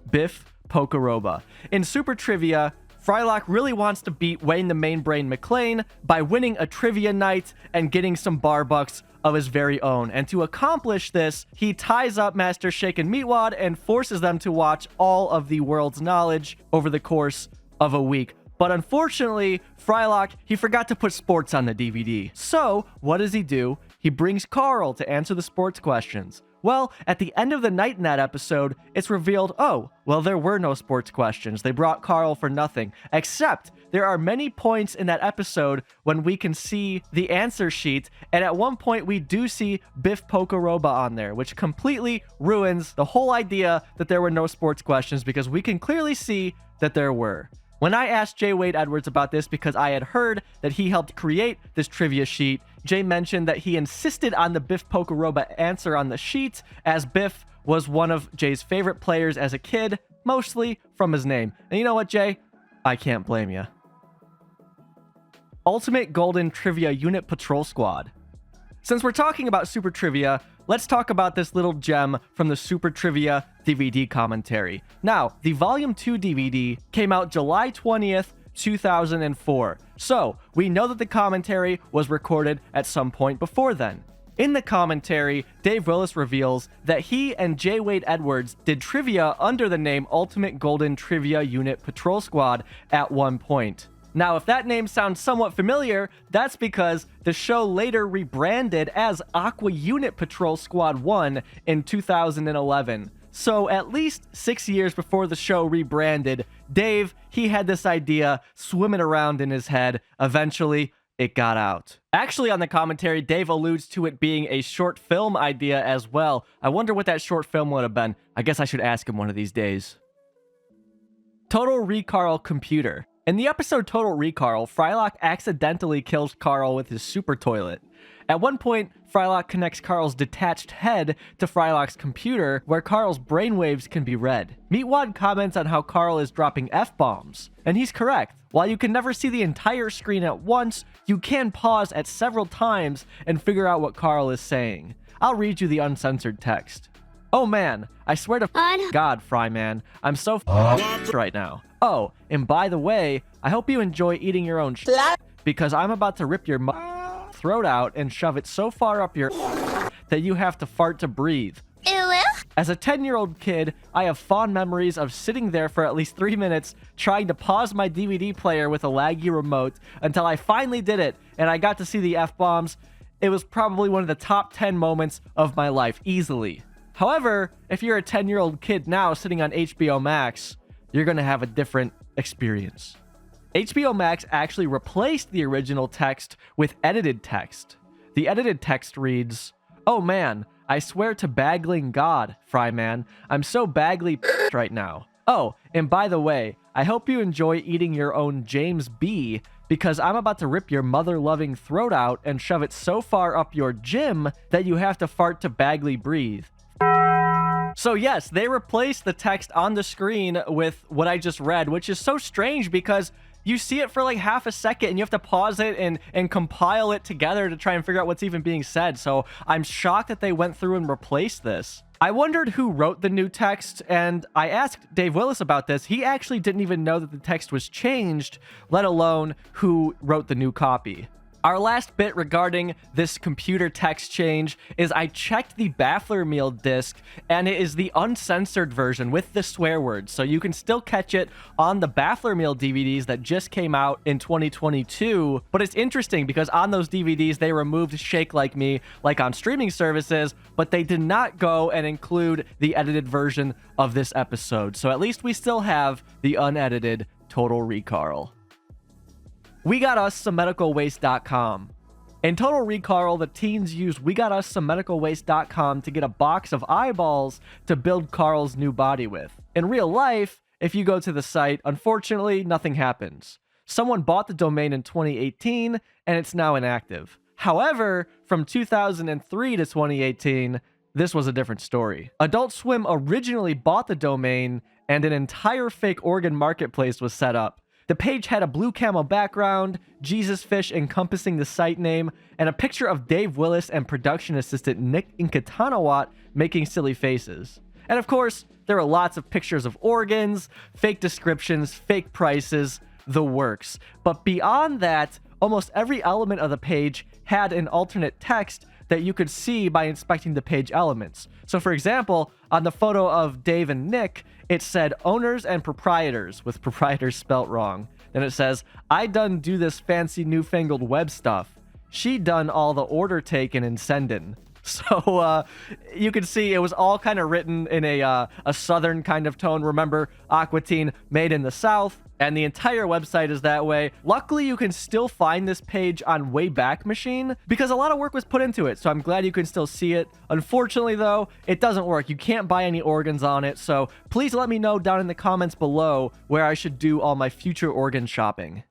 Biff Pocoroba. In Super Trivia, Frylock really wants to beat Wayne the Main Brain McClane by winning a trivia night and getting some bar bucks of his very own. And to accomplish this, he ties up Master Shake and Meatwad and forces them to watch all of the world's knowledge over the course of a week. But unfortunately, Frylock, he forgot to put sports on the DVD. So, what does he do? He brings Carl to answer the sports questions. Well, at the end of the night in that episode, it's revealed, oh, well, there were no sports questions. They brought Carl for nothing. Except, there are many points in that episode when we can see the answer sheet, and at one point we do see Biff Pocoroba on there, which completely ruins the whole idea that there were no sports questions because we can clearly see that there were. When I asked J. Wade Edwards about this because I had heard that he helped create this trivia sheet, Jay mentioned that he insisted on the Biff Pocoroba answer on the sheet, as Biff was one of Jay's favorite players as a kid, mostly from his name. And you know what, Jay? I can't blame you. Ultimate Golden Trivia Unit Patrol Squad. Since we're talking about Super Trivia, let's talk about this little gem from the Super Trivia DVD commentary. Now, the Volume 2 DVD came out July 20th, 2004. So, we know that the commentary was recorded at some point before then. In the commentary, Dave Willis reveals that he and J. Wade Edwards did trivia under the name Ultimate Golden Trivia Unit Patrol Squad at one point. Now, if that name sounds somewhat familiar, that's because the show later rebranded as Aqua Unit Patrol Squad 1 in 2011. So at least 6 years before the show rebranded, Dave, he had this idea swimming around in his head. Eventually, it got out. Actually, on the commentary, Dave alludes to it being a short film idea as well. I wonder what that short film would have been. I guess I should ask him one of these days. Total Recall Computer. In the episode Total Recall, Frylock accidentally kills Carl with his super toilet. At one point, Frylock connects Carl's detached head to Frylock's computer, where Carl's brainwaves can be read. Meatwad comments on how Carl is dropping F-bombs, and he's correct. While you can never see the entire screen at once, you can pause at several times and figure out what Carl is saying. I'll read you the uncensored text. Oh man, I swear to God, Fryman, I'm so right now. Oh, and by the way, I hope you enjoy eating your own because I'm about to rip your throat out and shove it so far up your that you have to fart to breathe. As a 10-year-old kid, I have fond memories of sitting there for at least 3 minutes trying to pause my DVD player with a laggy remote until I finally did it and I got to see the F-bombs. It was probably one of the top 10 moments of my life, easily. However, if you're a 10-year-old kid now sitting on HBO Max, you're going to have a different experience. HBO Max actually replaced the original text with edited text. The edited text reads, "Oh man, I swear to bagling God, Fryman, I'm so bagly right now. Oh, and by the way, I hope you enjoy eating your own James B, because I'm about to rip your mother-loving throat out and shove it so far up your gym that you have to fart to bagly breathe." So yes, they replaced the text on the screen with what I just read, which is so strange because you see it for like half a second and you have to pause it and compile it together to try and figure out what's even being said. So I'm shocked that they went through and replaced this. I wondered who wrote the new text, and I asked Dave Willis about this. He actually didn't even know that the text was changed, let alone who wrote the new copy. Our last bit regarding this computer text change is I checked the Baffler Meal disc, and it is the uncensored version with the swear words, so you can still catch it on the Baffler Meal DVDs that just came out in 2022. But it's interesting because on those DVDs, they removed Shake Like Me, like on streaming services, but they did not go and include the edited version of this episode. So at least we still have the unedited Total Recall. We Got Us Some MedicalWaste.com. In Total Recall, the teens used We Got Us Some MedicalWaste.com to get a box of eyeballs to build Carl's new body with. In real life, if you go to the site, unfortunately, nothing happens. Someone bought the domain in 2018, and it's now inactive. However, from 2003 to 2018, this was a different story. Adult Swim originally bought the domain, and an entire fake organ marketplace was set up. The page had a blue camo background, Jesus fish encompassing the site name, and a picture of Dave Willis and production assistant Nick Inkatanawat making silly faces. And of course, there were lots of pictures of organs, fake descriptions, fake prices, the works. But beyond that, almost every element of the page had an alternate text that you could see by inspecting the page elements. So for example, on the photo of Dave and Nick, it said owners and proprietors, with proprietors spelt wrong. Then it says, I done do this fancy newfangled web stuff. She done all the order taken and sendin'. So you can see it was all kind of written in a southern kind of tone. Remember, Aqua Teen made in the South, and the entire website is that way. Luckily, you can still find this page on Wayback Machine because a lot of work was put into it, so I'm glad you can still see it. Unfortunately, though, it doesn't work. You can't buy any organs on it, so please let me know down in the comments below where I should do all my future organ shopping.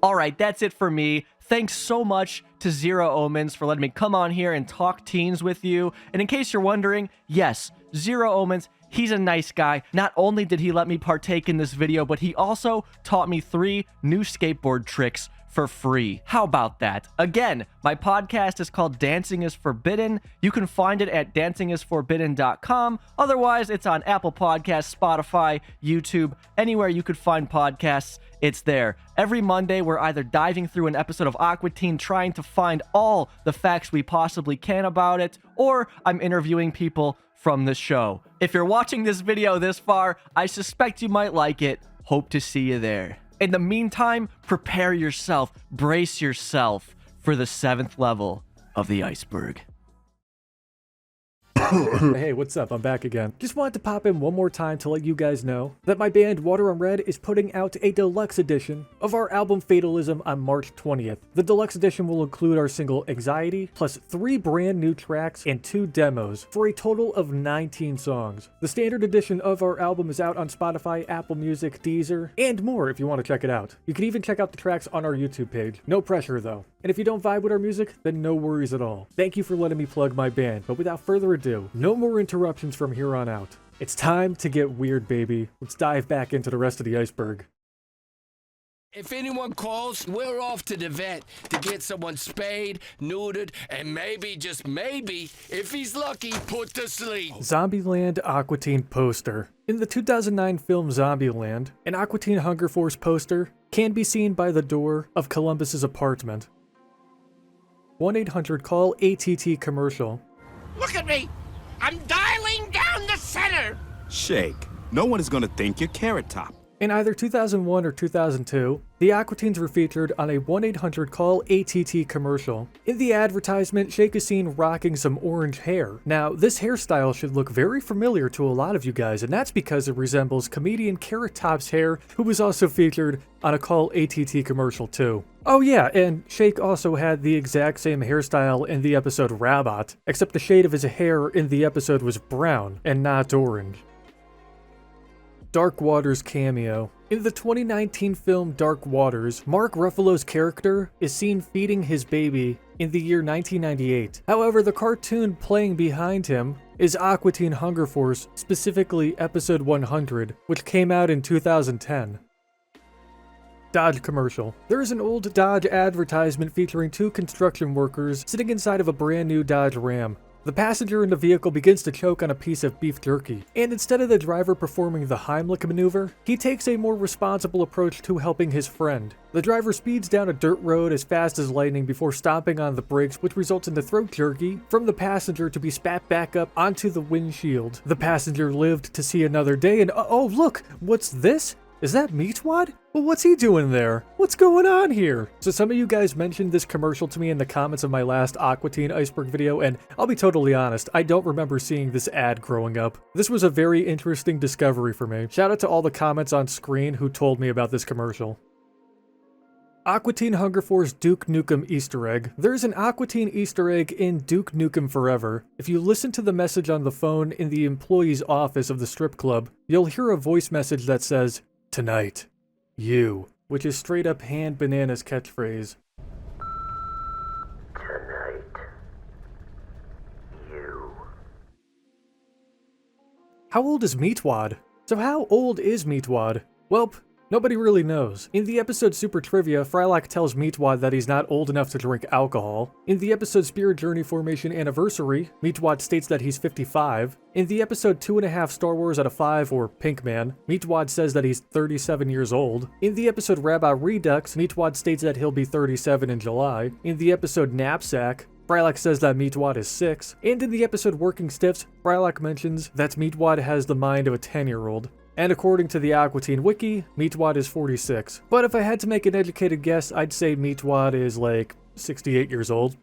Alright, that's it for me. Thanks so much to ZeroOmens for letting me come on here and talk teens with you. And in case you're wondering, yes, ZeroOmens, he's a nice guy. Not only did he let me partake in this video, but he also taught me 3 new skateboard tricks for free. How about that? Again, my podcast is called Dancing is Forbidden. You can find it at dancingisforbidden.com. Otherwise, it's on Apple Podcasts, Spotify, YouTube, anywhere you could find podcasts, it's there. Every Monday, we're either diving through an episode of Aqua Teen trying to find all the facts we possibly can about it, or I'm interviewing people from the show. If you're watching this video this far, I suspect you might like it. Hope to see you there. In the meantime, prepare yourself, brace yourself for the 7th level of the Iceberg. Hey, what's up? I'm back again. Just wanted to pop in one more time to let you guys know that my band Water on Red is putting out a deluxe edition of our album Fatalism on March 20th. The deluxe edition will include our single Anxiety, plus 3 brand new tracks and 2 demos, for a total of 19 songs. The standard edition of our album is out on Spotify, Apple Music, Deezer, and more if you want to check it out. You can even check out the tracks on our YouTube page. No pressure though. And if you don't vibe with our music, then no worries at all. Thank you for letting me plug my band, but without further ado, no more interruptions from here on out. It's time to get weird, baby. Let's dive back into the rest of the iceberg. If anyone calls, we're off to the vet to get someone spayed, neutered, and maybe, just maybe, if he's lucky, put to sleep. Zombieland Aqua Teen poster. In the 2009 film Zombieland, an Aqua Teen Hunger Force poster can be seen by the door of Columbus's apartment. 1-800-CALL-ATT commercial. Look at me! I'm dialing down the center. Shake. No one is gonna think you're Carrot Top. In either 2001 or 2002, the Aqua Teens were featured on a 1-800-CALL ATT commercial. In the advertisement, Shake is seen rocking some orange hair. Now, this hairstyle should look very familiar to a lot of you guys, and that's because it resembles comedian Carrot Top's hair, who was also featured on a Call ATT commercial too. Oh yeah, and Shake also had the exact same hairstyle in the episode Rabot, except the shade of his hair in the episode was brown and not orange. Dark Waters cameo. In the 2019 film Dark Waters, Mark Ruffalo's character is seen feeding his baby in the year 1998. However, the cartoon playing behind him is Aqua Teen Hunger Force, specifically episode 100, which came out in 2010. Dodge commercial. There is an old Dodge advertisement featuring two construction workers sitting inside of a brand new Dodge Ram. The passenger in the vehicle begins to choke on a piece of beef jerky, and instead of the driver performing the Heimlich maneuver, he takes a more responsible approach to helping his friend. The driver speeds down a dirt road as fast as lightning before stomping on the brakes, which results in the throat jerky from the passenger to be spat back up onto the windshield. The passenger lived to see another day, and oh look, what's this? Is that Meatwad? Well, what's he doing there? What's going on here? So some of you guys mentioned this commercial to me in the comments of my last Aqua Teen Iceberg video, and I'll be totally honest, I don't remember seeing this ad growing up. This was a very interesting discovery for me. Shout out to all the comments on screen who told me about this commercial. Aqua Teen Hunger Force Duke Nukem Easter egg. There's an Aqua Teen Easter egg in Duke Nukem Forever. If you listen to the message on the phone in the employee's office of the strip club, you'll hear a voice message that says, "Tonight, you," which is straight up Hand Banana's catchphrase. Tonight, you. How old is Meatwad? So how old is Meatwad? Welp, nobody really knows. In the episode Super Trivia, Frylock tells Meatwad that he's not old enough to drink alcohol. In the episode Spirit Journey Formation Anniversary, Meatwad states that he's 55. In the episode 2.5 Star Wars out of 5, or Pinkman, Meatwad says that he's 37 years old. In the episode Rabbi Redux, Meatwad states that he'll be 37 in July. In the episode Knapsack, Frylock says that Meatwad is 6. And in the episode Working Stiffs, Frylock mentions that Meatwad has the mind of a 10-year-old. And according to the Aqua Teen Wiki, Meatwad is 46. But if I had to make an educated guess, I'd say Meatwad is like 68 years old.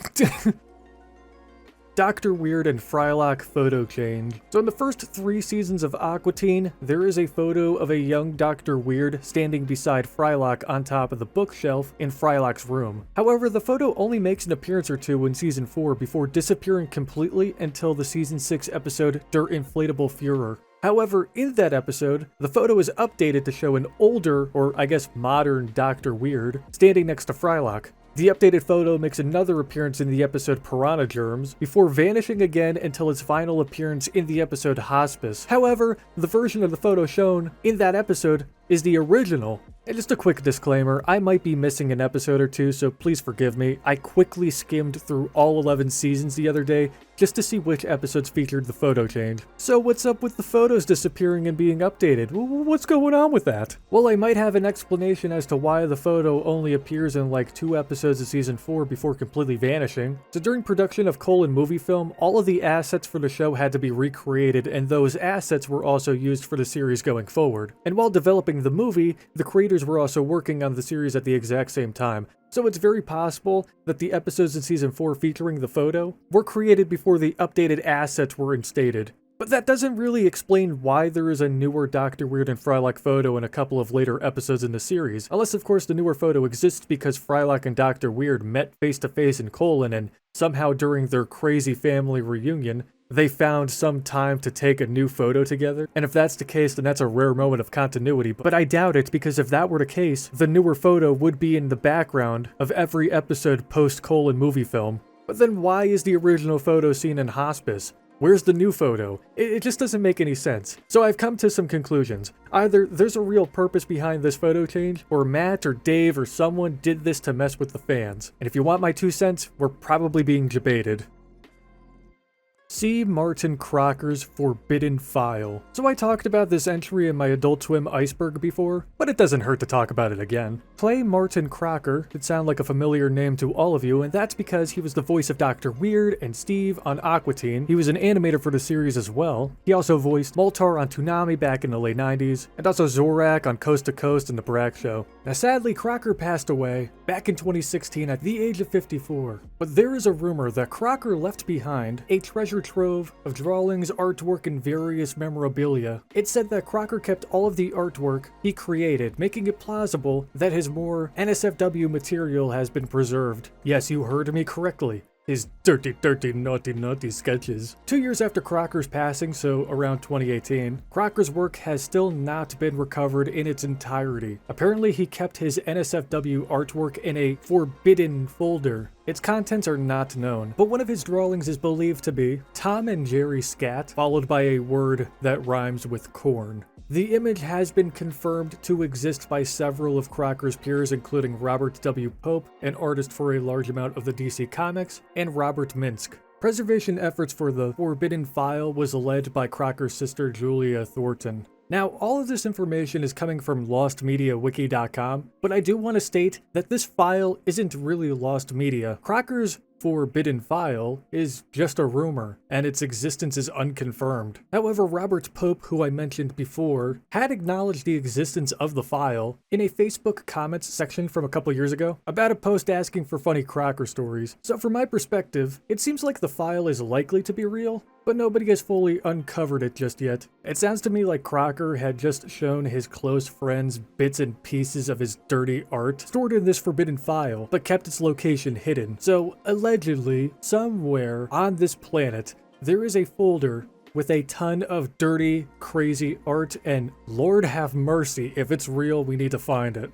Dr. Weird and Frylock photo change. So in the first 3 seasons of Aqua Teen, there is a photo of a young Dr. Weird standing beside Frylock on top of the bookshelf in Frylock's room. However, the photo only makes an appearance or two in season 4 before disappearing completely until the season 6 episode Der Inflatable Führer. However, in that episode, the photo is updated to show an older, or I guess modern, Dr. Weird standing next to Frylock. The updated photo makes another appearance in the episode Piranha Germs, before vanishing again until its final appearance in the episode Hospice. However, the version of the photo shown in that episode is the original. And just a quick disclaimer, I might be missing an episode or two, so please forgive me. I quickly skimmed through all 11 seasons the other day just to see which episodes featured the photo change. So what's up with the photos disappearing and being updated? What's going on with that? Well, I might have an explanation as to why the photo only appears in like 2 episodes of season 4 before completely vanishing. So during production of Colon movie film, all of the assets for the show had to be recreated, and those assets were also used for the series going forward. And while developing the movie, the creators were also working on the series at the exact same time. So it's very possible that the episodes in season 4 featuring the photo were created before the updated assets were instated. But that doesn't really explain why there is a newer Dr. Weird and Frylock photo in a couple of later episodes in the series, unless of course the newer photo exists because Frylock and Dr. Weird met face to face in Colon, and somehow during their crazy family reunion, they found some time to take a new photo together. And if that's the case, then that's a rare moment of continuity. But I doubt it, because if that were the case, the newer photo would be in the background of every episode post-Colon movie film. But then why is the original photo seen in Hospice? Where's the new photo? It just doesn't make any sense. So I've come to some conclusions. Either there's a real purpose behind this photo change, or Matt or Dave or someone did this to mess with the fans. And if you want my 2 cents, we're probably being debated. C. Martin Crocker's Forbidden File. So I talked about this entry in my Adult Swim Iceberg before, but it doesn't hurt to talk about it again. Play Martin Crocker could sound like a familiar name to all of you, and that's because he was the voice of Dr. Weird and Steve on Aqua Teen. He was an animator for the series as well. He also voiced Moltar on Toonami back in the late 90s, and also Zorak on Coast to Coast and The Brak Show. Now sadly, Crocker passed away back in 2016 at the age of 54, but there is a rumor that Crocker left behind a treasure trove of drawings, artwork, and various memorabilia. It's said that Crocker kept all of the artwork he created, making it plausible that his more NSFW material has been preserved. Yes, you heard me correctly. His dirty, naughty sketches. 2 years after Crocker's passing, so around 2018, Crocker's work has still not been recovered in its entirety. Apparently, he kept his NSFW artwork in a forbidden folder. Its contents are not known, but one of his drawings is believed to be Tom and Jerry Scat, followed by a word that rhymes with corn. The image has been confirmed to exist by several of Crocker's peers, including Robert W. Pope, an artist for a large amount of the DC Comics, and Robert Minsk. Preservation efforts for the Forbidden File was led by Crocker's sister Julia Thornton. Now, all of this information is coming from lostmediawiki.com, but I do want to state that this file isn't really lost media. Crocker's Forbidden File is just a rumor, and its existence is unconfirmed. However, Robert Pope, who I mentioned before, had acknowledged the existence of the file in a Facebook comments section from a couple years ago about a post asking for funny Crocker stories. So from my perspective, it seems like the file is likely to be real, but nobody has fully uncovered it just yet. It sounds to me like Crocker had just shown his close friends bits and pieces of his dirty art stored in this forbidden file, but kept its location hidden. So, allegedly, somewhere on this planet, there is a folder with a ton of dirty, crazy art, and Lord have mercy, if it's real, we need to find it.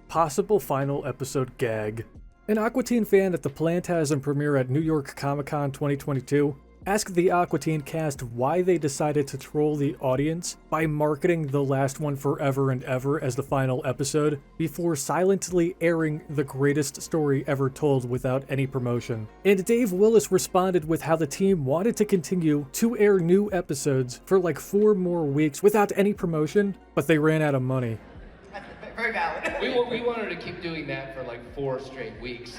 Possible final episode gag. An Aqua Teen fan at the Plantasm premiere at New York Comic Con 2022 asked the Aqua Teen cast why they decided to troll the audience by marketing The Last One Forever and Ever as the final episode before silently airing the greatest story ever told without any promotion. And Dave Willis responded with how the team wanted to continue to air new episodes for like 4 more weeks without any promotion, but they ran out of money. Very valid. We wanted to keep doing that for like 4 straight weeks.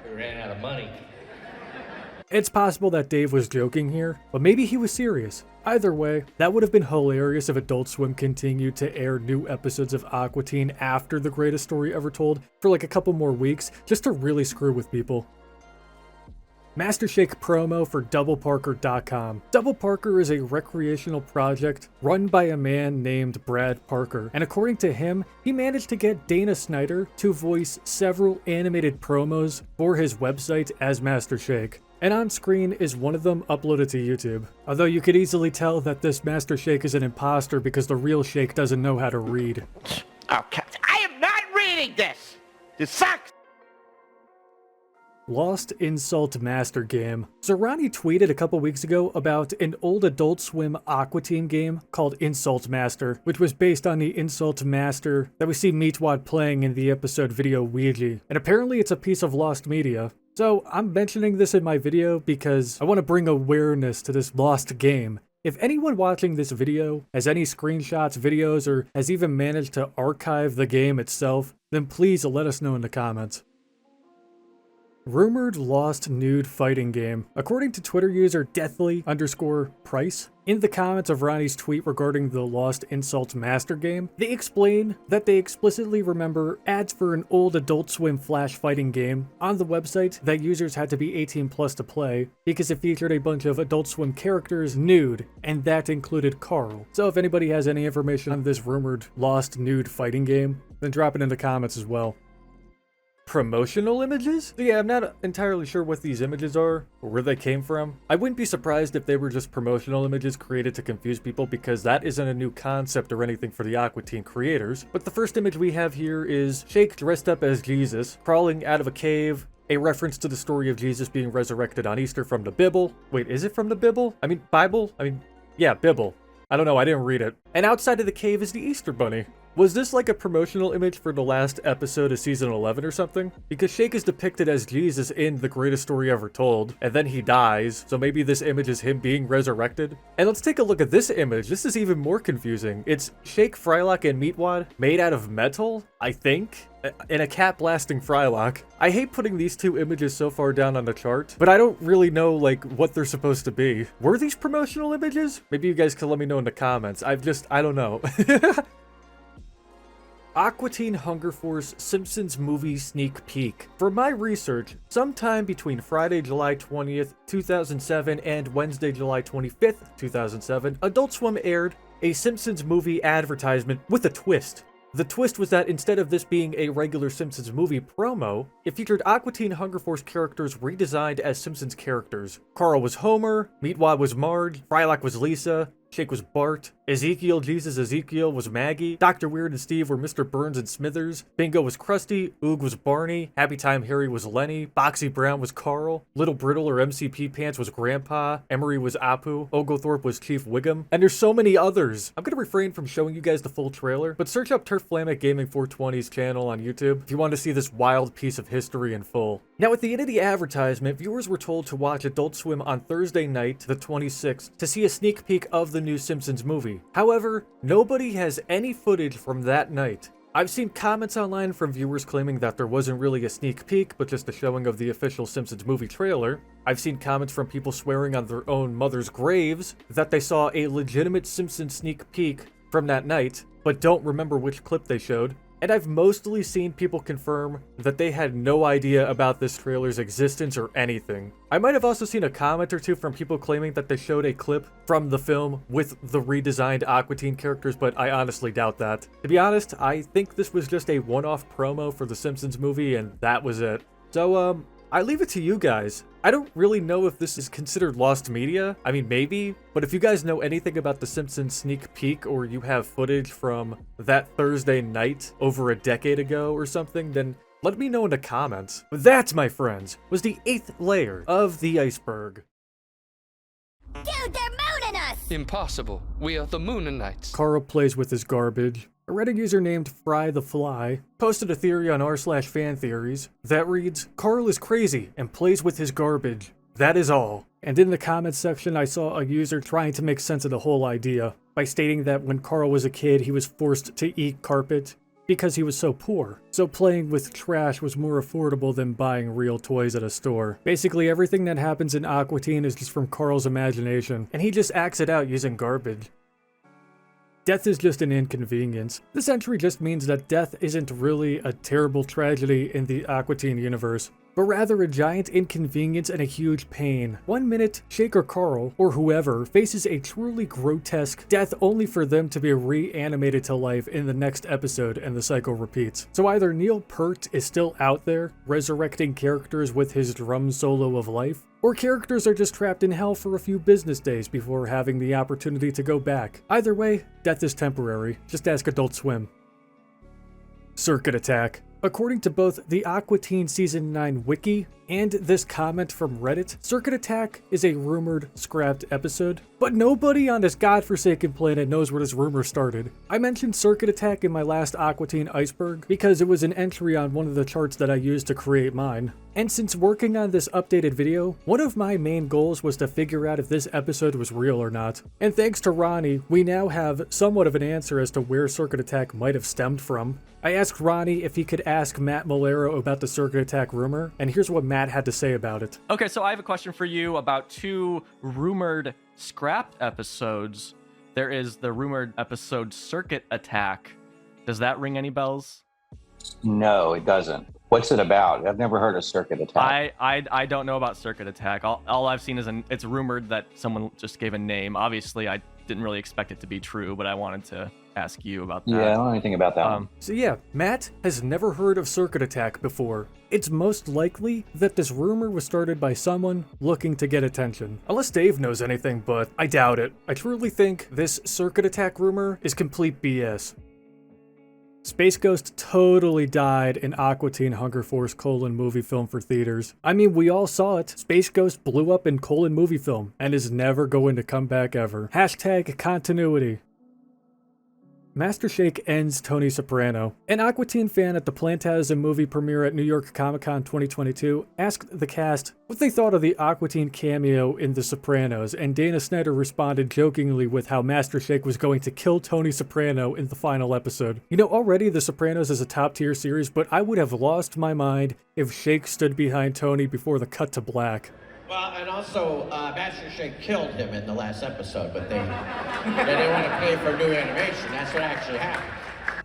We ran out of money. It's possible that Dave was joking here, but maybe he was serious. Either way, that would have been hilarious if Adult Swim continued to air new episodes of Aqua Teen after the greatest story ever told for like a couple more weeks, just to really screw with people. Master Shake promo for DoubleParker.com. Double Parker is a recreational project run by a man named Brad Parker, and according to him, he managed to get Dana Snyder to voice several animated promos for his website as Master Shake. And on screen is one of them uploaded to YouTube. Although you could easily tell that this Master Shake is an imposter because the real Shake doesn't know how to read. Okay, I am not reading this! This sucks! Lost Insult Master game. So Ronnie tweeted a couple weeks ago about an old Adult Swim Aqua Teen game called Insult Master, which was based on the Insult Master that we see Meatwad playing in the episode Video Ouija. And apparently it's a piece of lost media. So I'm mentioning this in my video because I want to bring awareness to this lost game. If anyone watching this video has any screenshots, videos, or has even managed to archive the game itself, then please let us know in the comments. Rumored lost nude fighting game. According to Twitter user Deathly_Price, in the comments of Ronnie's tweet regarding the Lost Insult Master game, they explain that they explicitly remember ads for an old Adult Swim Flash fighting game on the website that users had to be 18 plus to play because it featured a bunch of Adult Swim characters nude, and that included Carl. So if anybody has any information on this rumored lost nude fighting game, then drop it in the comments as well. Promotional images? Yeah, I'm not entirely sure what these images are or where they came from. I wouldn't be surprised if they were just promotional images created to confuse people because that isn't a new concept or anything for the Aqua Teen creators. But the first image we have here is Shake dressed up as Jesus, crawling out of a cave, a reference to the story of Jesus being resurrected on Easter from the Bible. Wait, is it from the Bible? Bible? Yeah, Bible. I don't know, I didn't read it. And outside of the cave is the Easter Bunny. Was this like a promotional image for the last episode of season 11 or something? Because Shake is depicted as Jesus in The Greatest Story Ever Told, and then he dies, so maybe this image is him being resurrected? And let's take a look at this image. This is even more confusing. It's Shake, Frylock, and Meatwad made out of metal, I think? In a cat blasting Frylock. I hate putting these two images so far down on the chart, but I don't really know like what they're supposed to be. Were these promotional images? Maybe you guys can let me know in the comments. I don't know. Aqua Teen Hunger Force Simpsons movie sneak peek. For my research, sometime between Friday, July 20th, 2007 and Wednesday, July 25th, 2007, Adult Swim aired a Simpsons movie advertisement with a twist. The twist was that instead of this being a regular Simpsons movie promo, it featured Aqua Teen Hunger Force characters redesigned as Simpsons characters. Carl was Homer, Meatwad was Marge, Frylock was Lisa, Shake was Bart, Ezekiel Jesus Ezekiel was Maggie, Dr. Weird and Steve were Mr. Burns and Smithers, Bingo was Krusty, Oog was Barney, Happy Time Harry was Lenny, Boxy Brown was Carl, Little Brittle or MCP Pants was Grandpa, Emery was Apu, Oglethorpe was Chief Wiggum, and there's so many others. I'm gonna refrain from showing you guys the full trailer, but search up Turf Flamic Gaming 420's channel on YouTube if you want to see this wild piece of history in full. Now at the end of the advertisement, viewers were told to watch Adult Swim on Thursday night, the 26th, to see a sneak peek of the new Simpsons movie. However, nobody has any footage from that night. I've seen comments online from viewers claiming that there wasn't really a sneak peek, but just a showing of the official Simpsons movie trailer. I've seen comments from people swearing on their own mother's graves that they saw a legitimate Simpsons sneak peek from that night, but don't remember which clip they showed. And I've mostly seen people confirm that they had no idea about this trailer's existence or anything. I might have also seen a comment or two from people claiming that they showed a clip from the film with the redesigned Aqua Teen characters, but I honestly doubt that. To be honest, I think this was just a one-off promo for the Simpsons movie and that was it. So, I leave it to you guys. I don't really know if this is considered lost media. I mean, maybe. But if you guys know anything about the Simpsons sneak peek or you have footage from that Thursday night over a decade ago or something, then let me know in the comments. But that, my friends, was the 8th layer of the iceberg. Dude, they're mooning us! Impossible. We are the Moonanites. Carl plays with his garbage. A Reddit user named Fry the Fly posted a theory on r/fantheories that reads, "Carl is crazy and plays with his garbage. That is all." And in the comments section, I saw a user trying to make sense of the whole idea by stating that when Carl was a kid, he was forced to eat carpet because he was so poor. So playing with trash was more affordable than buying real toys at a store. Basically, everything that happens in Aqua Teen is just from Carl's imagination, and he just acts it out using garbage. Death is just an inconvenience. This entry just means that death isn't really a terrible tragedy in the Aqua Teen universe, but rather a giant inconvenience and a huge pain. 1 minute, Shake or Carl, or whoever, faces a truly grotesque death only for them to be reanimated to life in the next episode and the cycle repeats. So either Neil Peart is still out there, resurrecting characters with his drum solo of life, or characters are just trapped in hell for a few business days before having the opportunity to go back. Either way, death is temporary. Just ask Adult Swim. Circuit Attack. According to both the Aqua Teen Season 9 wiki and this comment from Reddit, Circuit Attack is a rumored scrapped episode, but nobody on this godforsaken planet knows where this rumor started. I mentioned Circuit Attack in my last Aqua Teen Iceberg because it was an entry on one of the charts that I used to create mine. And since working on this updated video, one of my main goals was to figure out if this episode was real or not. And thanks to Ronnie, we now have somewhat of an answer as to where Circuit Attack might have stemmed from. I asked Ronnie if he could ask Matt Molero about the Circuit Attack rumor, and here's what Matt had to say about it. Okay, so I have a question for you about two rumored scrapped episodes. There is the rumored episode Circuit Attack. Does that ring any bells? No, it doesn't. What's it about? I've never heard of Circuit Attack. I don't know about Circuit Attack. All I've seen is it's rumored that someone just gave a name. Obviously, I didn't really expect it to be true, but I wanted to ask you about that. Yeah, I don't know anything about that one. So yeah, Matt has never heard of Circuit Attack before. It's most likely that this rumor was started by someone looking to get attention. Unless Dave knows anything, but I doubt it. I truly think this Circuit Attack rumor is complete BS. Space Ghost totally died in Aqua Teen Hunger Force : movie film for theaters. I mean, we all saw it. Space Ghost blew up in : movie film and is never going to come back ever. Hashtag continuity. Master Shake ends Tony Soprano. An Aqua Teen fan at the Plantasm movie premiere at New York Comic-Con 2022 asked the cast what they thought of the Aqua Teen cameo in The Sopranos, and Dana Snyder responded jokingly with how Master Shake was going to kill Tony Soprano in the final episode. You know, already The Sopranos is a top-tier series, but I would have lost my mind if Shake stood behind Tony before the cut to black. Well, and also, Master Shake killed him in the last episode, but they didn't want to pay for new animation. That's what actually happened.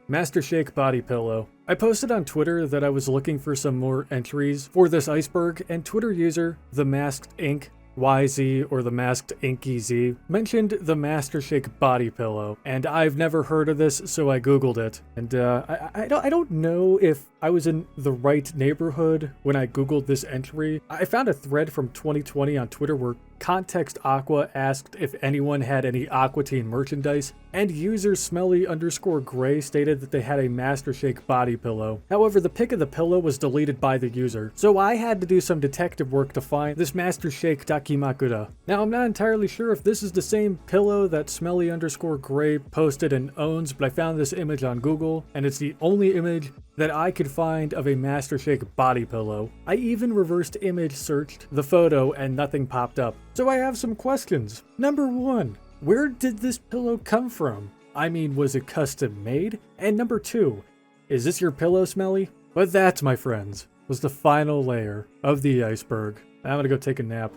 Master Shake body pillow. I posted on Twitter that I was looking for some more entries for this iceberg, and Twitter user, The Masked Ink, YZ, or The Masked Inky Z, mentioned the Master Shake body pillow, and I've never heard of this, so I googled it. And I don't know if I was in the right neighborhood when I googled this entry. I found a thread from 2020 on Twitter where Context Aqua asked if anyone had any Aqua Teen merchandise, and user Smelly_Gray stated that they had a Master Shake body pillow. However, the pic of the pillow was deleted by the user, so I had to do some detective work to find this Master Shake Dakimakura. Now, I'm not entirely sure if this is the same pillow that Smelly_Gray posted and owns, but I found this image on Google, and it's the only image that I could find of a Master Shake body pillow. I even reversed image searched the photo and nothing popped up. So I have some questions. Number 1, where did this pillow come from? I mean, was it custom made? And number 2, is this your pillow, Smelly? But that, my friends, was the final layer of the iceberg. I'm gonna go take a nap.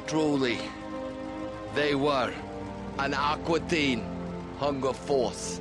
Truly, they were an Aqua Teen hunger force.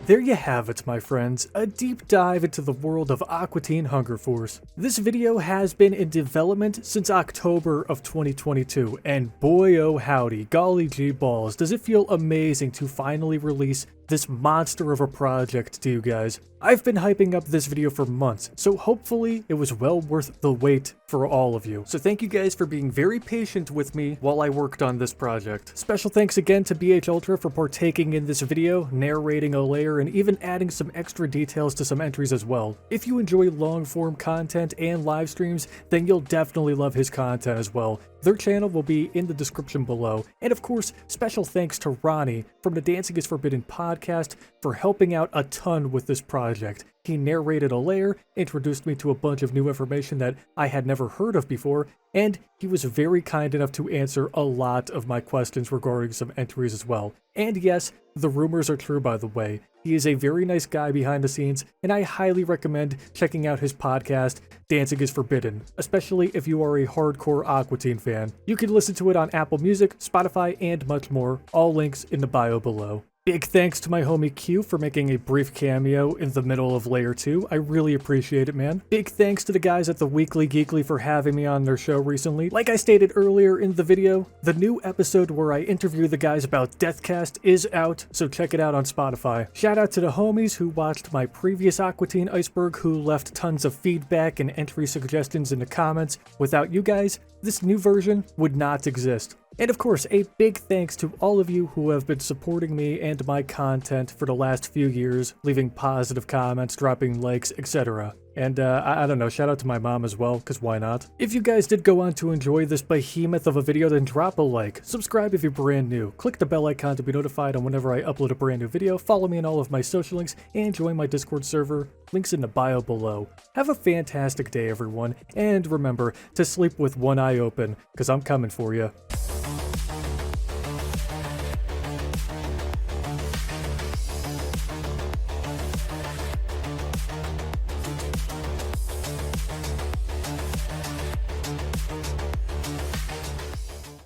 There you have it, my friends, a deep dive into the world of Aqua Teen Hunger Force. This video has been in development since October of 2022, and boy oh howdy, golly gee balls, does it feel amazing to finally release this monster of a project to you guys. I've been hyping up this video for months, so hopefully it was well worth the wait for all of you. So thank you guys for being very patient with me while I worked on this project. Special thanks again to BHultra for partaking in this video, narrating a layer, and even adding some extra details to some entries as well. If you enjoy long form content and live streams, then you'll definitely love his content as well. Their channel will be in the description below. And of course, special thanks to Ronnie from the Dancing is Forbidden podcast for helping out a ton with this project. He narrated a layer, introduced me to a bunch of new information that I had never heard of before, and he was very kind enough to answer a lot of my questions regarding some entries as well. And yes, the rumors are true, by the way. He is a very nice guy behind the scenes, and I highly recommend checking out his podcast, Dancing is Forbidden, especially if you are a hardcore Aqua Teen fan. You can listen to it on Apple Music, Spotify, and much more, all links in the bio below. Big thanks to my homie Q for making a brief cameo in the middle of Layer 2. I really appreciate it, man. Big thanks to the guys at the Weekly Geekly for having me on their show recently. Like I stated earlier in the video, the new episode where I interview the guys about Dethkast is out, so check it out on Spotify. Shout out to the homies who watched my previous Aqua Teen Iceberg, who left tons of feedback and entry suggestions in the comments. Without you guys, this new version would not exist. And of course, a big thanks to all of you who have been supporting me and my content for the last few years, leaving positive comments, dropping likes, etc. And I don't know, shout out to my mom as well, because why not? If you guys did go on to enjoy this behemoth of a video, then drop a like, subscribe if you're brand new, click the bell icon to be notified on whenever I upload a brand new video, follow me on all of my social links, and join my Discord server, links in the bio below. Have a fantastic day, everyone, and remember to sleep with one eye open, because I'm coming for you.